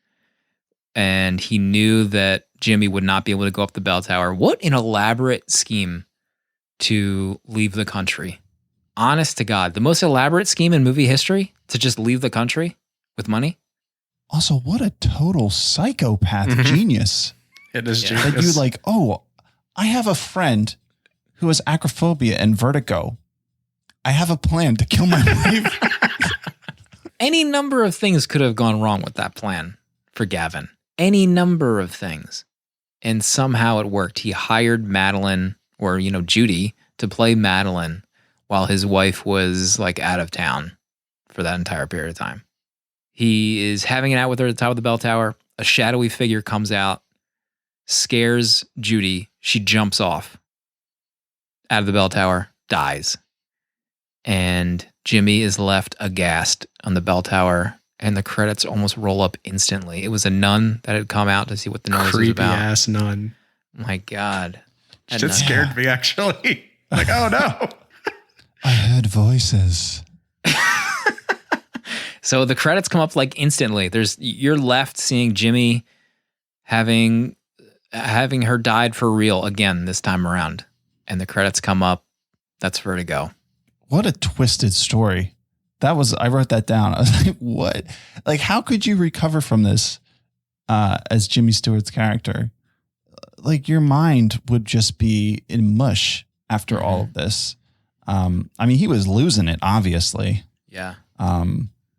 And he knew that Jimmy would not be able to go up the bell tower. What an elaborate scheme to leave the country. Honest to God, the most elaborate scheme in movie history to just leave the country with money. Also, what a total psychopath genius. It is Yeah. genius. That you like, oh, I have a friend who has acrophobia and vertigo. I have a plan to kill my wife. Any number of things could have gone wrong with that plan for Gavin. Any number of things. And somehow it worked. He hired Madeline, or, Judy, to play Madeline while his wife was like out of town for that entire period of time. He is having it out with her at the top of the bell tower. A shadowy figure comes out, scares Judy. She jumps off out of the bell tower, dies. And Jimmy is left aghast on the bell tower, and the credits almost roll up instantly. It was a nun that had come out to see what the noise was Creepy about. ass nun. My God. It just scared me, actually. Like, oh no. I heard voices. So the credits come up like instantly. You're left seeing Jimmy having her died for real again this time around. And the credits come up. That's Vertigo. What a twisted story. I wrote that down. I was like, what? Like, how could you recover from this as Jimmy Stewart's character? Like, your mind would just be in mush after all of this. I mean, he was losing it, obviously. Yeah.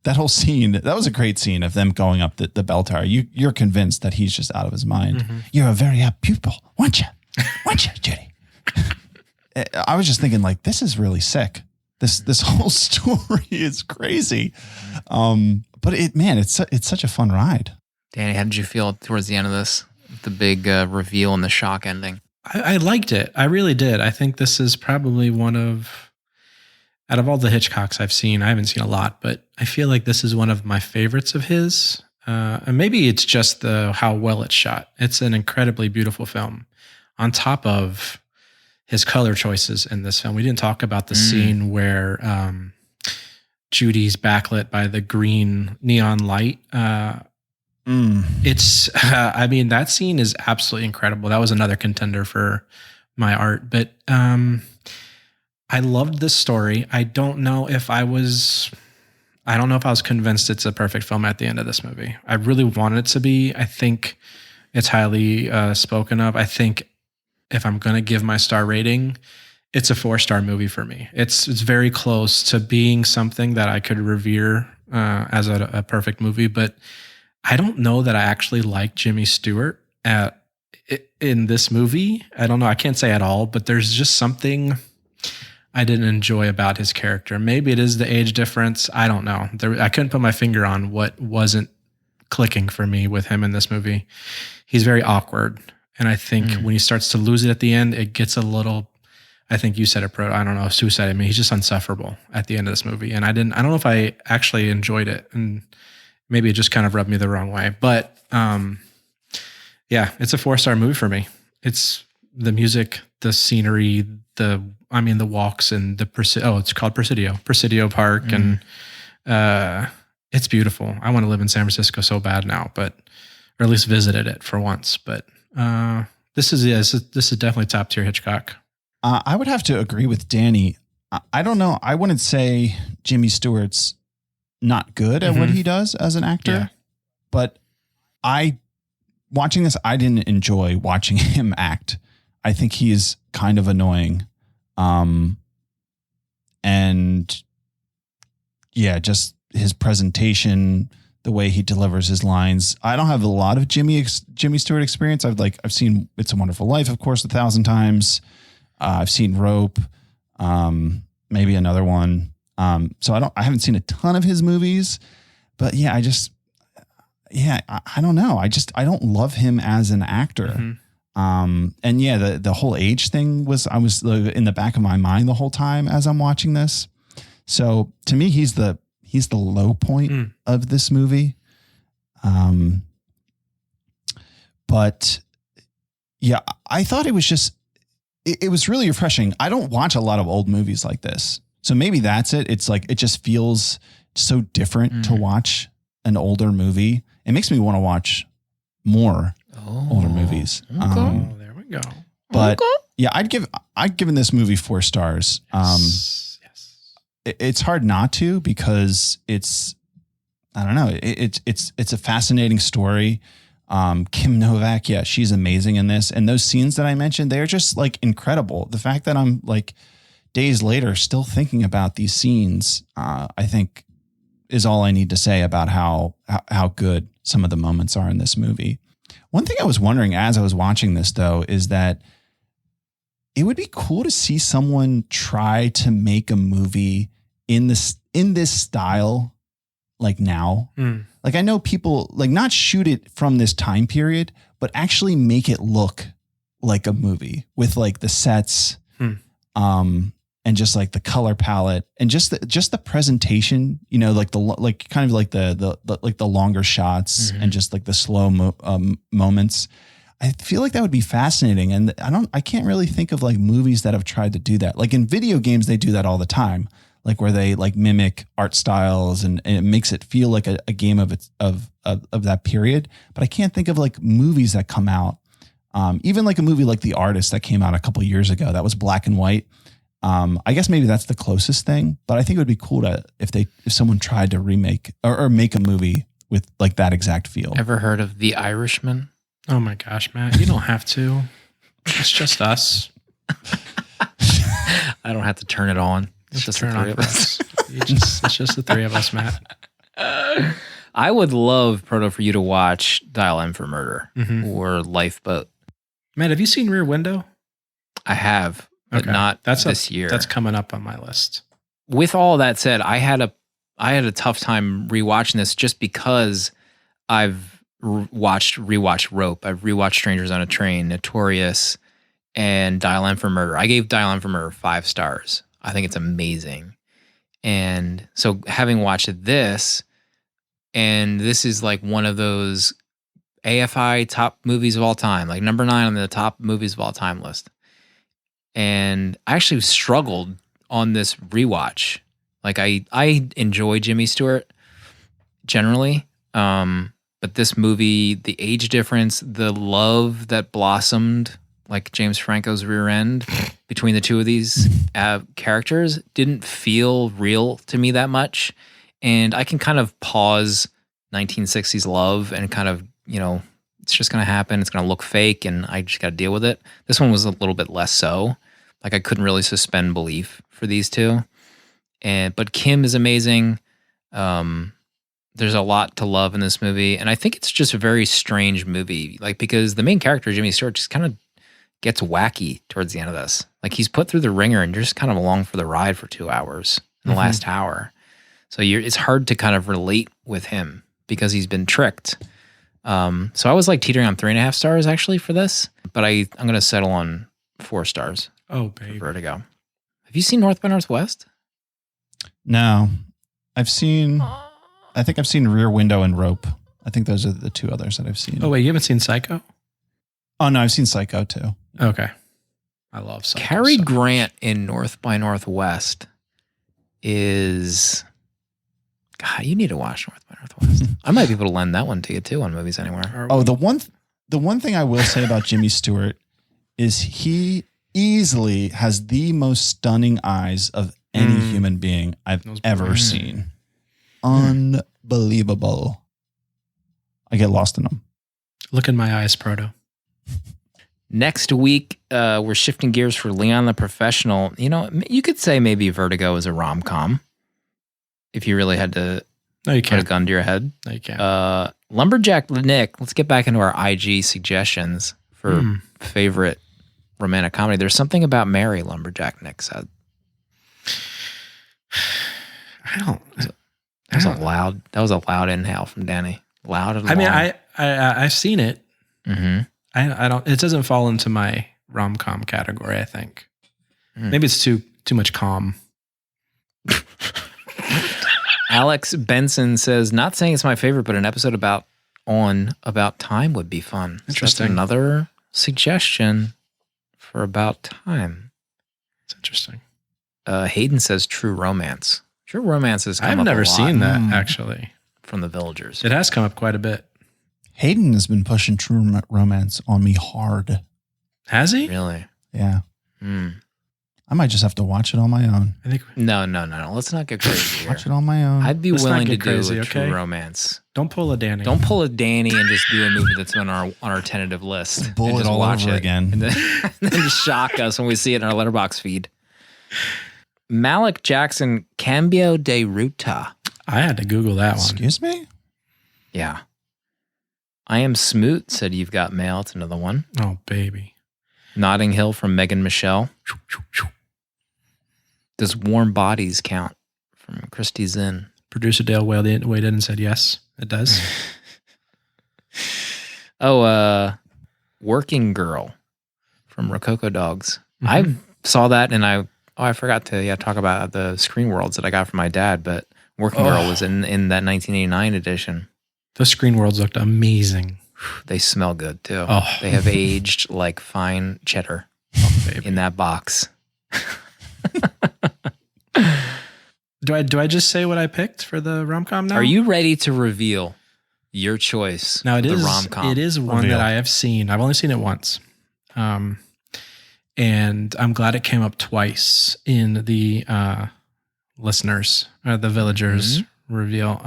That whole scene, that was a great scene of them going up the bell tower. You're convinced that he's just out of his mind. You're a very apt pupil, weren't you? Weren't you, Judy? I was just thinking, like, this is really sick. This whole story is crazy. But it's such a fun ride. Danny, how did you feel towards the end of this? The big reveal and the shock ending. I liked it. I really did. I think this is probably out of all the Hitchcocks I've seen, I haven't seen a lot, but I feel like this is one of my favorites of his. And maybe it's just how well it's shot. It's an incredibly beautiful film. On top of his color choices in this film, we didn't talk about the scene where Judy's backlit by the green neon light. It's, I mean, that scene is absolutely incredible. That was another contender for my art, but I loved this story. I don't know if I was convinced it's a perfect film at the end of this movie. I really wanted it to be. I think it's highly spoken of. I think if I'm going to give my star rating, it's a 4-star movie for me. It's very close to being something that I could revere as a perfect movie, but I don't know that I actually like Jimmy Stewart in this movie. I don't know. I can't say at all, but there's just something I didn't enjoy about his character. Maybe it is the age difference. I don't know. I couldn't put my finger on what wasn't clicking for me with him in this movie. He's very awkward. And I think when he starts to lose it at the end, it gets a little, I think you said it, Proto. I don't know if Sue said it. I mean, he's just insufferable at the end of this movie. And I don't know if I actually enjoyed it. And maybe it just kind of rubbed me the wrong way. But yeah, it's a 4-star movie for me. It's the music, the scenery, the walks and it's called Presidio Park. And it's beautiful. I want to live in San Francisco so bad now, or at least visited it for once. But this is definitely top tier Hitchcock. I would have to agree with Danny. I don't know. I wouldn't say Jimmy Stewart's not good at what he does as an actor, but watching this, I didn't enjoy watching him act. I think he's kind of annoying. And yeah, just his presentation, the way he delivers his lines. I don't have a lot of Jimmy Stewart experience. I've seen It's a Wonderful Life, of course, 1,000 times. I've seen Rope, maybe another one. So I haven't seen a ton of his movies, but yeah, I don't know. I don't love him as an actor. And yeah, the whole age thing I was in the back of my mind the whole time as I'm watching this. So to me, he's the low point of this movie. But yeah, I thought it was just, it was really refreshing. I don't watch a lot of old movies like this. So maybe that's it. It's like, it just feels so different to watch an older movie. It makes me want to watch more older movies. Oh, there we go. But yeah, I'd given this movie 4 stars. Yes. It's hard not to, because I don't know. It's a fascinating story. Kim Novak, yeah, she's amazing in this. And those scenes that I mentioned, they're just like incredible. The fact that I'm like days later still thinking about these scenes, I think is all I need to say about how good some of the moments are in this movie. One thing I was wondering as I was watching this, though, is that it would be cool to see someone try to make a movie in this style, like now. Like, I know people like not shoot it from this time period, but actually make it look like a movie with like the sets, and just like the color palette and just the presentation, you know, like kind of like the longer shots and just like the slow moments. I feel like that would be fascinating. And I can't really think of like movies that have tried to do that. Like in video games, they do that all the time, like where they like mimic art styles and it makes it feel like a game of that period. But I can't think of like movies that come out. Even like a movie like The Artist that came out a couple of years ago, that was black and white. I guess maybe that's the closest thing, but I think it would be cool if someone tried to remake or make a movie with like that exact feel. Ever heard of The Irishman? Oh my gosh, Matt, you don't have to. It's just us. I don't have to turn it on. It's just turn the three on of us. It's just the three of us, Matt. I would love, Proto, for you to watch Dial M for Murder or Lifeboat. Matt, have you seen Rear Window? I have, but not this year. That's coming up on my list. With all that said, I had a tough time rewatching this just because I've rewatched Rope. I've rewatched Strangers on a Train, Notorious, and Dial M for Murder. I gave Dial M for Murder 5 stars. I think it's amazing. And so having watched this, and this is like one of those AFI top movies of all time, like number 9 on the top movies of all time list. And I actually struggled on this rewatch. Like I enjoy Jimmy Stewart generally. But this movie, the age difference, the love that blossomed like James Franco's rear end between the two of these characters didn't feel real to me that much. And I can kind of pause 1960s love and kind of, you know, it's just going to happen. It's going to look fake and I just got to deal with it. This one was a little bit less so. Like I couldn't really suspend belief for these two. But Kim is amazing. There's a lot to love in this movie. And I think it's just a very strange movie. Like, because the main character, Jimmy Stewart, just kind of gets wacky towards the end of this. Like, he's put through the ringer and you're just kind of along for the ride for 2 hours in the last hour. So it's hard to kind of relate with him because he's been tricked. So I was like teetering on 3.5 stars actually for this, but I'm going to settle on 4 stars. Oh, baby. Vertigo. Have you seen North by Northwest? No, I think I've seen Rear Window and Rope. I think those are the 2 others that I've seen. Oh, wait, you haven't seen Psycho? Oh, no, I've seen Psycho too. Okay. I love Psycho. Cary Grant in North by Northwest is... God, you need to watch North by Northwest. I might be able to lend that one to you too on Movies Anywhere. Oh, the one thing I will say about Jimmy Stewart is he easily has the most stunning eyes of any human being I've ever seen. Unbelievable. I get lost in them. Look in my eyes, Proto. Next week, we're shifting gears for Leon the Professional. You know, you could say maybe Vertigo is a rom-com if you really had to put a gun to your head. No, you can't. Lumberjack Nick, let's get back into our IG suggestions for favorite romantic comedy. There's something about Mary, Lumberjack Nick said. That was a loud inhale from Danny. Loud and long. I mean, I've seen it. Mm-hmm. I don't. It doesn't fall into my rom-com category. I think maybe it's too much calm. Alex Benson says, not saying it's my favorite, but an episode about time would be fun. Interesting. So that's another suggestion for About Time. It's interesting. Hayden says True Romance. True Romance has come I've up never a lot seen that actually from the Villagers. It has come up quite a bit. Hayden has been pushing True Romance on me hard. Has he? Really? Yeah. I might just have to watch it on my own. I think. No. Let's not get crazy here. Watch it on my own. I'd be Let's not willing to get crazy, do a okay? True Romance. Don't pull a Danny. Don't pull a Danny and just do a movie that's on our tentative list. Just bull and it just all watch over it. again. And then just shock us when we see it in our letterbox feed. Malik Jackson, Cambio de Ruta. I had to Google that one. Excuse me? Yeah. I Am Smoot said you've got mail. It's another one. Oh, baby. Notting Hill from Megan Michelle. Does Warm Bodies count from Christy Zinn? Producer Dale weighed in and said yes, it does. Working Girl from Rococo Dogs. Mm-hmm. I saw that and I forgot to talk about the Screen Worlds that I got from my dad, but Working Girl was in that 1989 edition. Those Screen Worlds looked amazing. They smell good too. Oh. They have aged like fine cheddar in that box. Do I just say what I picked for the rom-com now? Are you ready to reveal your choice? Now for the rom-com? It is one that I have seen. I've only seen it once. And I'm glad it came up twice in the listeners, the villagers reveal.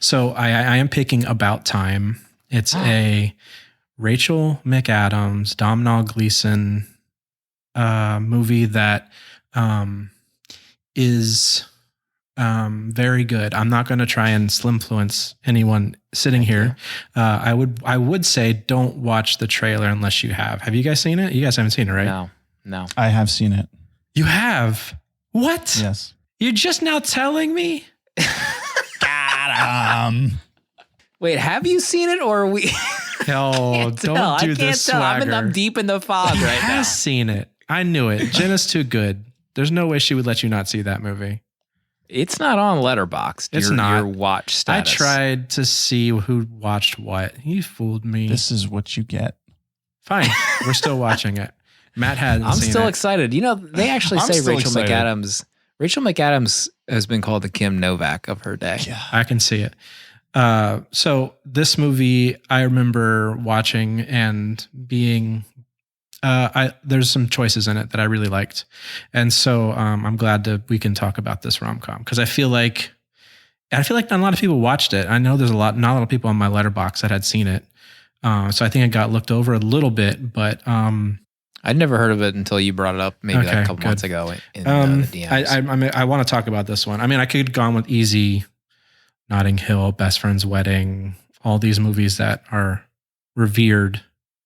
So I am picking About Time. It's a Rachel McAdams, Domhnall Gleeson movie that is very good. I'm not going to try and slimfluence anyone sitting here. I would say don't watch the trailer unless you have. Have you guys seen it? You guys haven't seen it, right? No. I have seen it. You have? What? Yes. You're just now telling me? Got him. Wait, have you seen it or are we? Oh, don't do this swagger. I'm deep in the fog He right now. has seen it. I knew it. Jenna's too good. There's no way she would let you not see that movie. It's not on Letterboxd. It's not. Your watch status. I tried to see who watched what. He fooled me. This is what you get. Fine. We're still watching it. Matt hadn't I'm seen still it. excited. You know, they actually I'm say still Rachel excited. McAdams. Rachel McAdams has been called the Kim Novak of her day. Yeah. I can see it. So this movie I remember watching and being there's some choices in it that I really liked. And so I'm glad we can talk about this rom-com because I feel like not a lot of people watched it. I know there's not a lot of people on my letterbox that had seen it. So I think it got looked over a little bit, but I'd never heard of it until you brought it up maybe Okay, a couple good. months ago in the DMs. I want to talk about this one. I mean, I could have gone with Easy, Notting Hill, Best Friend's Wedding, all these movies that are revered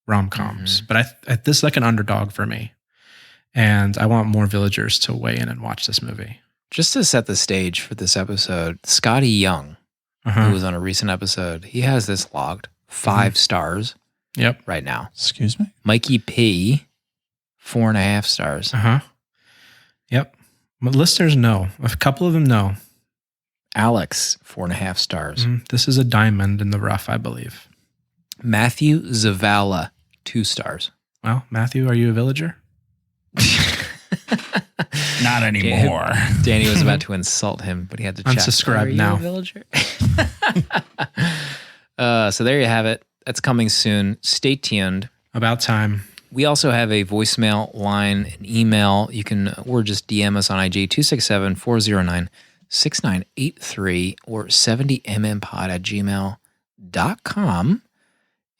rom-coms. But this is like an underdog for me. And I want more villagers to weigh in and watch this movie. Just to set the stage for this episode, Scotty Young, Uh-huh. who was on a recent episode, he has this logged 5 stars Yep. right now. Excuse me? Mikey P, 4.5 stars. Uh-huh. Yep. But listeners know. A couple of them know. Alex, 4.5 stars. This is a diamond in the rough, I believe. Matthew Zavala, 2 stars. Well, Matthew, are you a villager? Not anymore. Danny was about to insult him, but he had to check. Unsubscribe Are you now. a villager? So there you have it. That's coming soon. Stay tuned. About time. We also have a voicemail line, an email. You can, or just DM us on IG, 267-409-6983 or 70mmpod@gmail.com.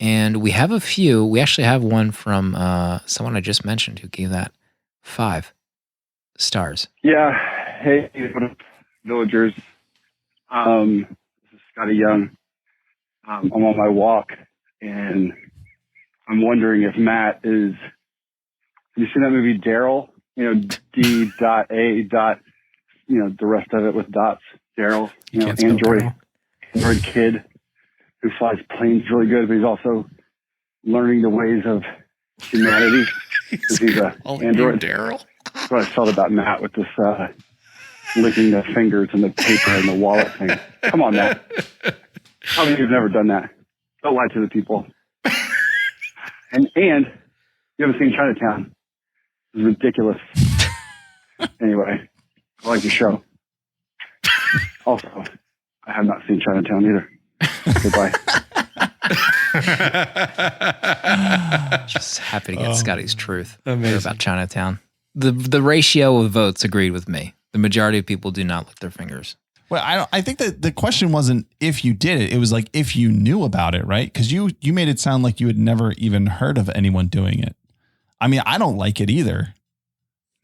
And we have a few. We actually have one from someone I just mentioned who gave that 5 stars. Yeah. Hey, what up, villagers? This is Scotty Young. I'm on my walk, and I'm wondering if Matt is. Have you seen that movie Daryl? You know, D.A. You know, the rest of it with dots. Daryl. You know, Can't spell Android Daryl. kid who flies planes really good, but he's also learning the ways of humanity. Because he's an android. Daryl. That's what I felt about Matt with this licking the fingers and the paper and the wallet thing. Come on, Matt. How many of you have never done that? Don't lie to the people. And you haven't seen Chinatown. It's ridiculous. Anyway, I like your show. Also, I have not seen Chinatown either. Goodbye. Just happy to get Scotty's truth amazing. about Chinatown. The ratio of votes agreed with me. The majority of people do not lick their fingers. Well, I think that the question wasn't if you did it. It was like if you knew about it, right? Because you made it sound like you had never even heard of anyone doing it. I mean, I don't like it either,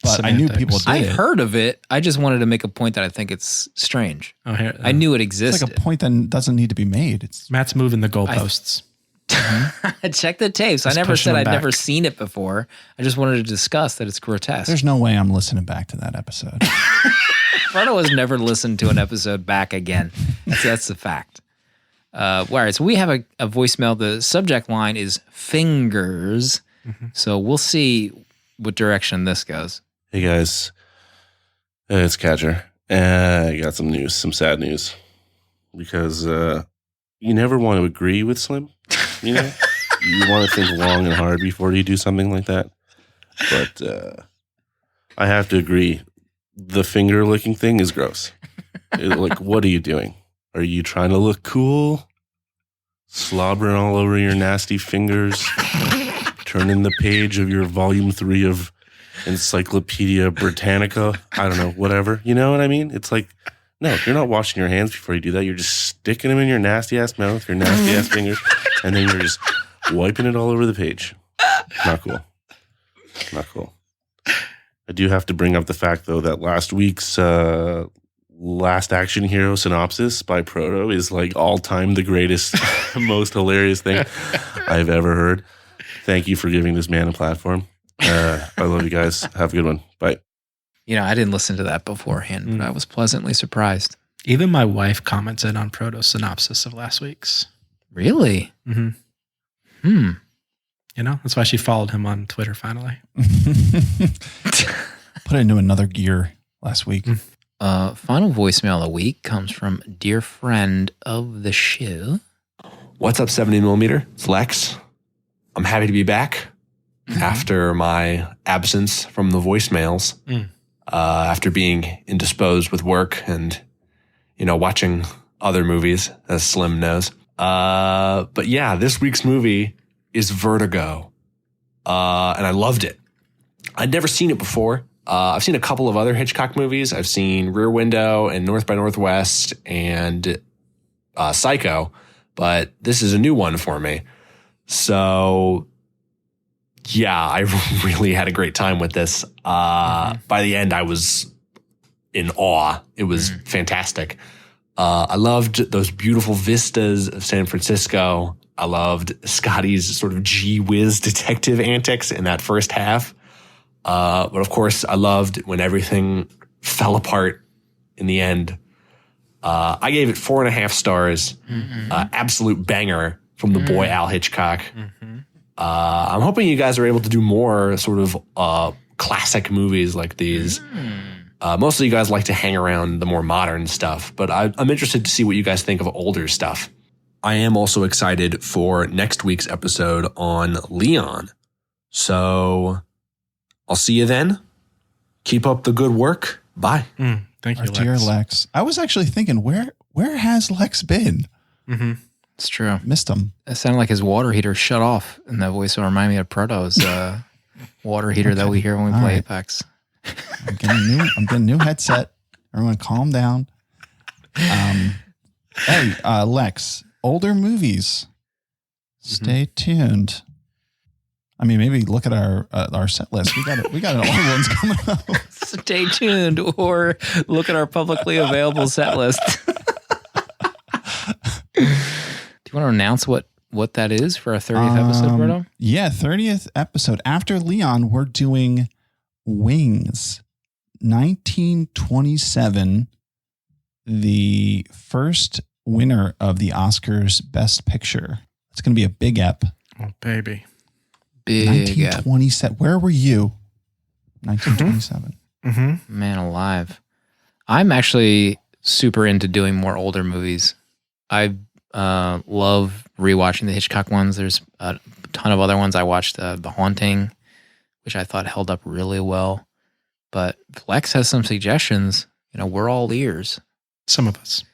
but I knew people did I it. heard of it. I just wanted to make a point that I think it's strange. Oh, here, I knew it It's existed. like a point that doesn't need to be made. It's Matt's moving the goalposts. Check the tapes. Just I never pushing said them I'd back. never seen it before. I just wanted to discuss that it's grotesque. there's no way I'm listening back to that episode. Proto has never listened to an episode back again. That's the fact. All right, so we have a voicemail. The subject line is fingers. So we'll see what direction this goes. Hey guys, it's Catcher. I got some news, some sad news, because you never want to agree with Slim. You know, you want to think long and hard before you do something like that. But I have to agree, the finger licking thing is gross. Like, what are you doing? Are you trying to look cool? Slobbering all over your nasty fingers? Turning the page of your volume 3 of Encyclopedia Britannica? I don't know, whatever. You know what I mean? It's like, no, you're not washing your hands before you do that. You're just sticking them in your nasty ass mouth, your nasty ass fingers, and then you're just wiping it all over the page. Not cool. Not cool. I do have to bring up the fact, though, that last week's Last Action Hero synopsis by Proto is like all time the greatest, most hilarious thing I've ever heard. Thank you for giving this man a platform. I love you guys. Have a good one. Bye. You know, I didn't listen to that beforehand, but I was pleasantly surprised. Even my wife commented on Proto's synopsis of last week's. Really? You know, that's why she followed him on Twitter finally. Put it into another gear last week. Final voicemail of the week comes from a dear friend of the show. What's up, 70mm? It's Lex. I'm happy to be back after my absence from the voicemails, after being indisposed with work and, you know, watching other movies, as Slim knows. But yeah, this week's movie is Vertigo, and I loved it. I'd never seen it before. I've seen a couple of other Hitchcock movies. I've seen Rear Window and North by Northwest and Psycho, but this is a new one for me. So, yeah, I really had a great time with this. By the end, I was in awe. It was fantastic. I loved those beautiful vistas of San Francisco. I loved Scotty's sort of gee whiz detective antics in that first half. But of course, I loved when everything fell apart in the end. I gave it 4.5 stars. Absolute banger from the boy Al Hitchcock. I'm hoping you guys are able to do more sort of classic movies like these. Most of you guys like to hang around the more modern stuff, but I'm interested to see what you guys think of older stuff. I am also excited for next week's episode on Leon. So I'll see you then. Keep up the good work. Bye. Thank you, Our dear Lex. I was actually thinking, where has Lex been? It's true. Missed him. It sounded like his water heater shut off, and that voice will remind me of Proto's water heater that we hear when we All play right. Apex. I'm getting a new headset. Everyone calm down. Hey, Lex, older movies. Stay tuned. I mean, maybe look at our set list. We got an old ones coming up. Stay tuned or look at our publicly available set list. Do you want to announce what that is for our 30th episode, Proto? Yeah, 30th episode. After Leon, we're doing Wings. 1927, the first winner of the Oscars Best Picture. It's going to be a big ep. Oh, baby. Big app. 1927. Where were you? 1927. Man alive. I'm actually super into doing more older movies. I love rewatching the Hitchcock ones. There's a ton of other ones. I watched The Haunting, which I thought held up really well. But if Lex has some suggestions, we're all ears. Some of us.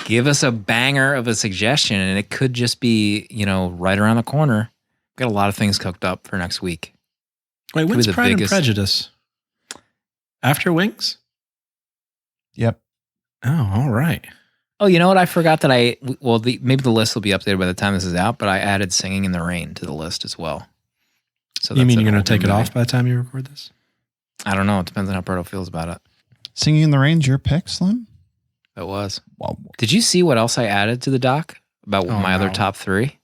Give us a banger of a suggestion, and it could just be, right around the corner. Got a lot of things cooked up for next week. Wait, Could be when's the Pride biggest- and Prejudice? After Wings? Yep. Oh, all right. Oh, you know what? I forgot that maybe the list will be updated by the time this is out, but I added Singing in the Rain to the list as well. So You that's mean a you're going whole to take new it movie. off by the time you record this? I don't know. It depends on how Proto feels about it. Singing in the Rain's your pick, Slim? It was. Wow. Did you see what else I added to the doc about my other no. top 3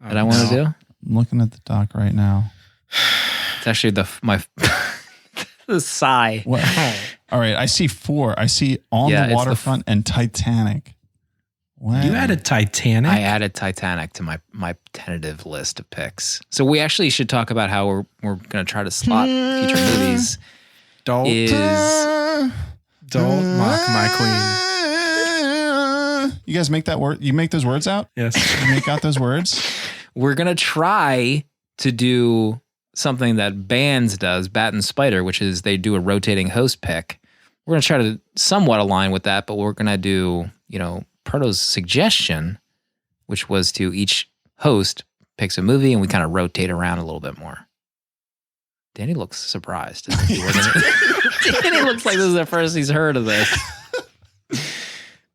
Oh, that I want to do? I'm looking at the doc right now. It's actually the sigh. What? All right, I see 4. I see On Yeah, the it's the Waterfront and Titanic. Wow. You added Titanic? I added Titanic to my tentative list of picks. So we actually should talk about how we're going to try to slot future movies. Don't mock my queen. You guys make that word? You make those words out? Yes. You make out those words? We're going to try to do something that Bands does, Bat and Spider, which is they do a rotating host pick. We're going to try to somewhat align with that, but we're going to do, Proto's suggestion, which was to each host picks a movie and we kind of rotate around a little bit more. Danny looks surprised. Danny looks like this is the first he's heard of this.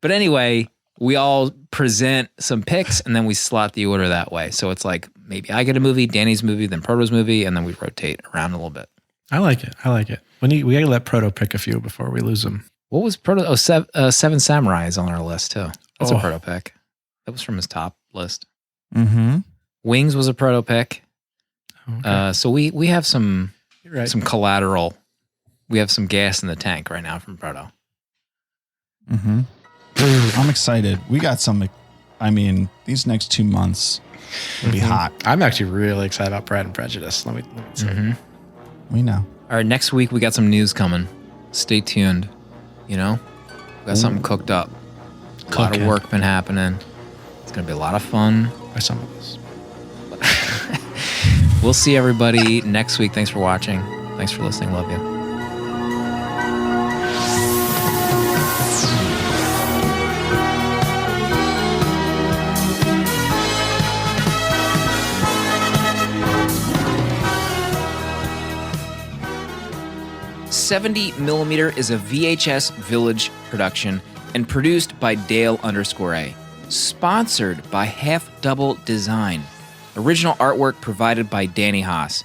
But anyway, we all present some picks and then we slot the order that way. So it's like maybe I get a movie, Danny's movie, then Proto's movie, and then we rotate around a little bit. I like it. We got to let Proto pick a few before we lose him. What was Proto? Oh, Seven Samurai is on our list too. That's a Oh. Proto pick. That was from his top list. Mm-hmm. Wings was a Proto pick. Okay. So we have some You're right. some collateral. We have some gas in the tank right now from Proto. Mm-hmm. I'm excited. We got some. These next 2 months will be hot. I'm actually really excited about Pride and Prejudice. Let me say. Mm-hmm. We know. All right, next week we got some news coming. Stay tuned. We got something cooked up. A lot of Cooking. work been happening. It's gonna be a lot of fun. By some of us. We'll see everybody next week. Thanks for watching. Thanks for listening. Love you. '70mm is a VHS Village production and produced by Dale_A. Sponsored by Half Double Design. Original artwork provided by Danny Haas.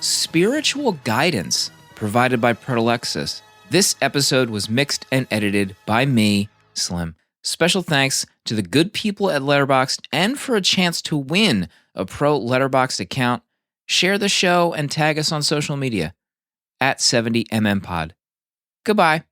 Spiritual guidance provided by Protolexis. This episode was mixed and edited by me, Slim. Special thanks to the good people at Letterboxd, and for a chance to win a Pro Letterboxd account, share the show and tag us on social media at 70mmPod. Goodbye.